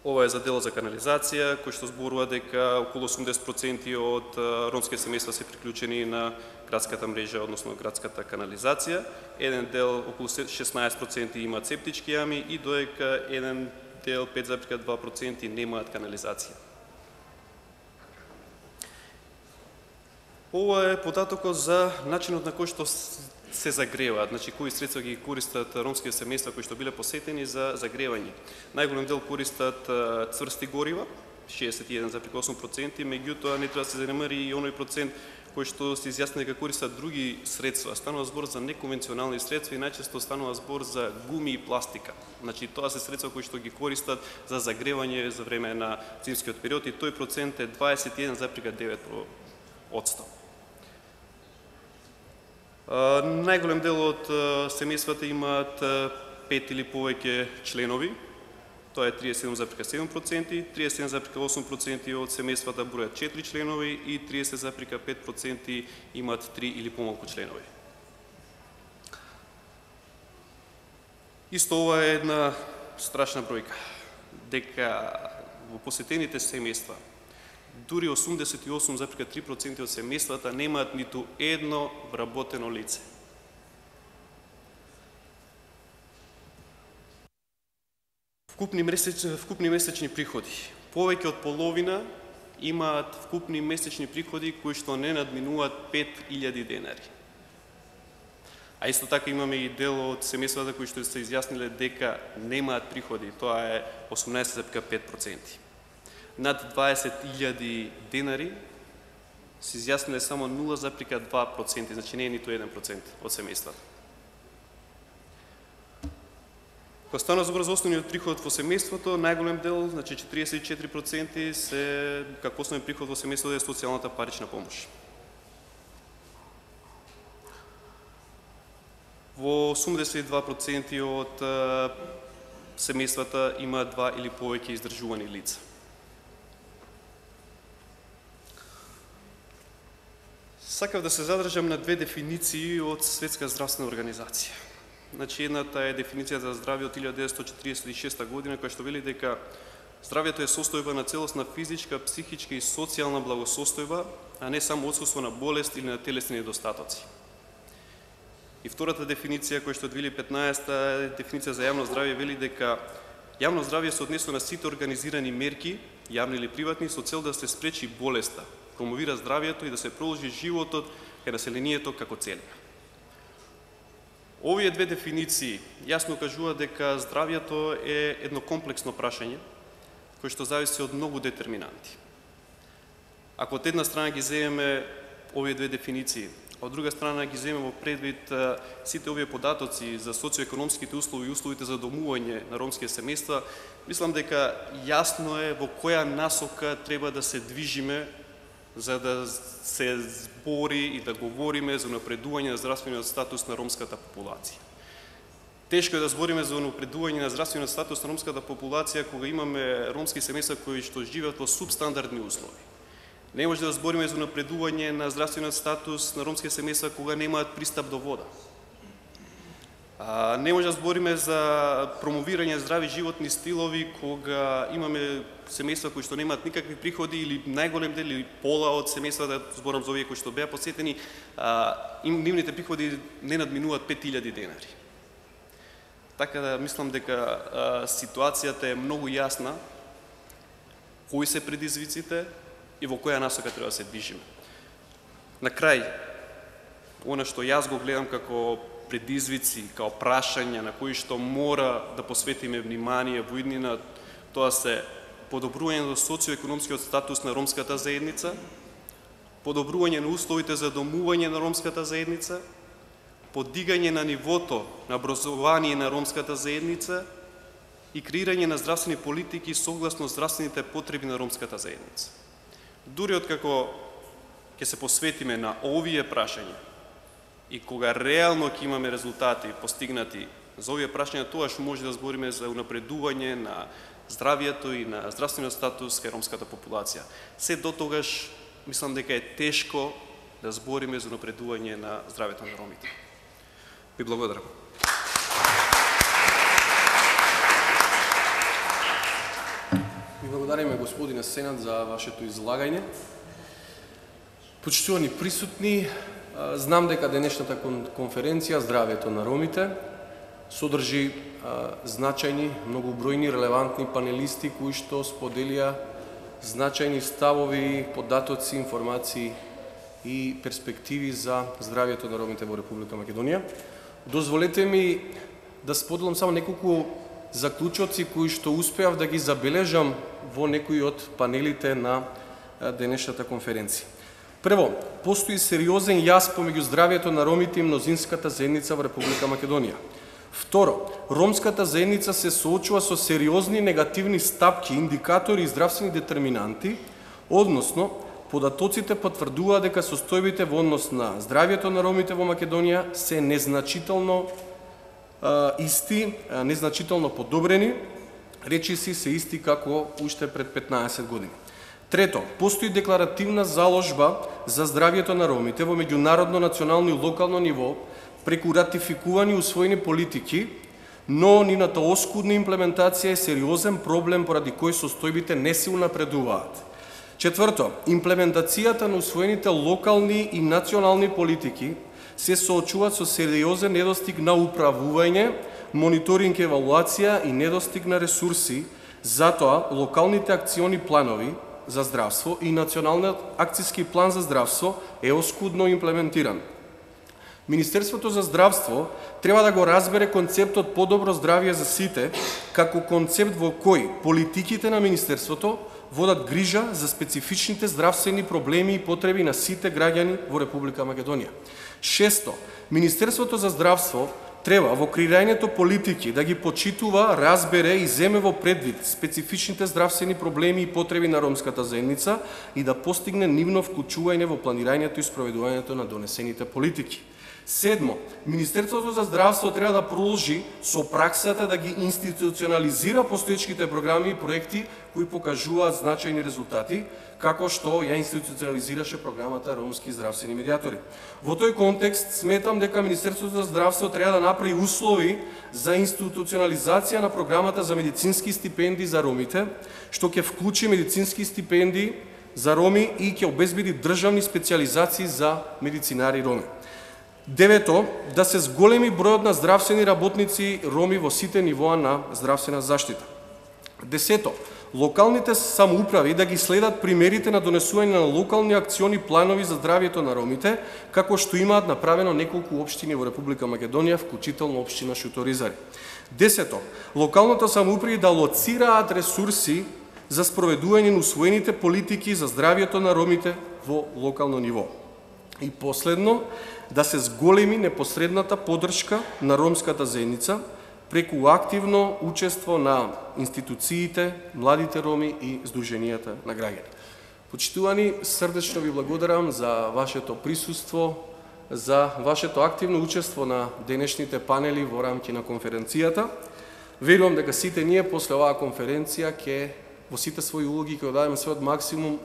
Ова е за дел за канализација, кој што зборува дека околу 80% од ромски семејства се приклучени на градската мрежа, односно градската канализација. Еден дел, околу 16% имаат септички јами и доека еден дел, 5,2% немаат канализација. Ова е податокот за начинот на кој што се загреваат, значи кои средства ги користат ромските семејства кои што биле посетени за загревање. Најголем дел користат цврсти горива, 61,8%, меѓутоа не треба да се занемари и оној процент кој што се изјасни дека користат други средства. Станува збор за неконвенционални средства и најчесто станува збор за гуми и пластика. Значи тоа се средства кои што ги користат за загревање за време на зимскиот период и тој процент е 21,9%. Најголем дел од семејствата имаат 5 или повеќе членови, тоа е 37,7%, 37,8% од семејствата бројат 4 членови и 30,5% имаат 3 или помалку членови. Исто ова е една страшна бројка, дека во посетените семејства дури 88,3% од семејствата немаат ниту едно вработено лице. Вкупни месечни приходи. Повеќе од половина имаат вкупни месечни приходи кои што не надминуваат 5.000 денари. А исто така имаме и дел од семејствата кои што се изјасниле дека немаат приходи, тоа е 18,5%. Над 20.000 денари се изјасниле само 0,2%, значи не е ниту 1% од семејствата. Кога станува збор за основниот приход во семејството, најголем дел, значи 44% се како основен приход во семејството е социјалната парична помош. Во 82% од семејствата има 2 или повеќе издржувани лица. Сакав да се задржам на две дефиниции од Светска здравствена организација. Значи, едната е дефиниција за здравје од 1946 година, која што вели дека здравјето е состојба на целосна физичка, психичка и социјална благосостојба, а не само отсуство на болест или на телесни недостатоци. И втората дефиниција, која што од 2015 е дефиниција за јавно здравје, вели дека јавно здравје се однесува на сите организирани мерки, јавни или приватни, со цел да се спречи болеста, промовира здравјето и да се продолжи животот кај населението како целина. Овие две дефиниции јасно кажуваат дека здравјето е едно комплексно прашање, кој што зависи од многу детерминанти. Ако од една страна ги земеме овие две дефиниции, од друга страна ги земеме во предвид сите овие податоци за социоекономските услови и условите за домување на ромските семејства, мислам дека јасно е во која насока треба да се движиме за да се збори и да говориме за напредување на здравствениот статус на ромската популација. Тешко е да збориме за напредување на здравствениот статус на ромската популација кога имаме ромски семејства кои што живеат во субстандардни услови. Не може да збориме за напредување на здравствениот статус на ромски семејства кога немаат пристап до вода. Не може да збориме за промовирање здрави животни стилови кога имаме семејства кои што немаат никакви приходи или најголем дел или пола од семејствата, зборам за овие кои што беа посетени, нивните приходи не надминуваат 5.000 денари. Така да мислам дека ситуацијата е многу јасна, кои се предизвиците и во која насока треба да се движиме. На крај, Она што јас го гледам како предизвици, како прашања на кои што мора да посветиме внимание во иднина, тоа се подобрување на социоекономскиот статус на ромската заедница, подобрување на условите за домување на ромската заедница, подигање на нивото на образование на ромската заедница и креирање на здравствени политики согласно здравствените потреби на ромската заедница. Дури откако ќе се посветиме на овие прашања и кога реално ќе имаме резултати постигнати за овие прашања, тоаш може да збориме за унапредување на здравието и на здравствениот статус кај ромската популација. Се до тогаш мислам дека е тешко да збориме за унапредување на здравието на ромите. Ви благодарам. Ви благодариме, господине Сенат, за вашето излагање. Почитувани присутни, знам дека денешната конференција Здравието на ромите содржи значајни, многобројни, релевантни панелисти кои што споделија значајни ставови, податоци, информации и перспективи за здравието на ромите во Република Македонија. Дозволете ми да споделам само неколку заклучоци кои што успеав да ги забележам во некои од панелите на денешната конференција. Прво, постои сериозен јаз помеѓу здравието на ромите и мнозинската заедница во Република Македонија. Второ, ромската заедница се соочува со сериозни негативни стапки, индикатори и здравствени детерминанти, односно, податоците потврдуваат дека состојбите во однос на здравието на ромите во Македонија се незначително исти, незначително подобрени, речиси се исти како уште пред 15 години. Трето, постои декларативна заложба за здравието на ромите во меѓународно, национално и локално ниво преку ратификувани и усвоени политики, но нината оскудна имплементација е сериозен проблем поради кој состојбите не се унапредуваат. Четврто, имплементацијата на усвоените локални и национални политики се соочуваат со сериозен недостиг на управување, мониторинг, евалуација и недостиг на ресурси, затоа локалните акциони планови за здравство и националниот акцијски план за здравство е оскудно имплементиран. Министерството за здравство треба да го разбере концептот подобро здравје за сите како концепт во кој политиките на Министерството водат грижа за специфичните здравствени проблеми и потреби на сите граѓани во Република Македонија. Шесто, Министерството за здравство треба во креирањето политики да ги почитува, разбере и земе во предвид специфичните здравствени проблеми и потреби на ромската заедница и да постигне нивно вклучување во планирањето и спроведувањето на донесените политики. Седмо, Министерството за здравство треба да продолжи со праксата да ги институционализира постоечките програми и проекти кои покажуваат значајни резултати, како што ја институционализираше програмата Ромски здравствени медиатори. Во тој контекст сметам дека Министерството за здравство треба да направи услови за институционализација на програмата за медицински стипендии за ромите, што ќе вклучи медицински стипендии за роми и ќе обезбеди државни специјализации за медицинари роми. Девето, да се зголеми бројот на здравствени работници роми во сите нивоа на здравствена заштита. Десето, локалните самоуправи да ги следат примерите на донесување на локални акциони планови за здравието на ромите, како што имаат направено неколку општини во Република Македонија, вклучително општина Шуторизари. Десето, локалната самоуправи да лоцираат ресурси за спроведување на усвоените политики за здравието на ромите во локално ниво. И последно, да се зголеми непосредната поддршка на ромската заедница преку активно учество на институциите, младите роми и здруженијата на граѓани. Почитувани, срдечно ви благодарам за вашето присуство, за вашето активно учество на денешните панели во рамки на конференцијата. Верувам дека сите ние после оваа конференција ќе во сите своји улоги ќе дадеме својот максимум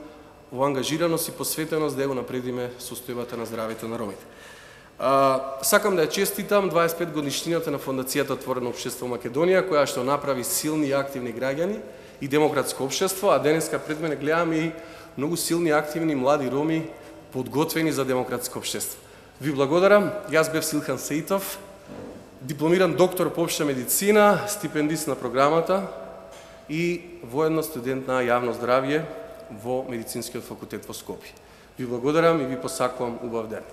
во ангажираност и посветеност да го напредиме состојбата на здравието на ромите. Сакам да ја честитам 25 годишнината на Фондацијата Отворено општество Македонија, која што направи силни и активни граѓани и демократско општество, а денеска пред мене гледам и многу силни и активни млади роми подготвени за демократско општество. Ви благодарам. Јас бев Силхан Сеитов, дипломиран доктор по општа медицина, стипендист на програмата и воедно студент на јавно здравје во Медицинскиот факултет во Скопје. Ви благодарам и ви посакувам убав ден.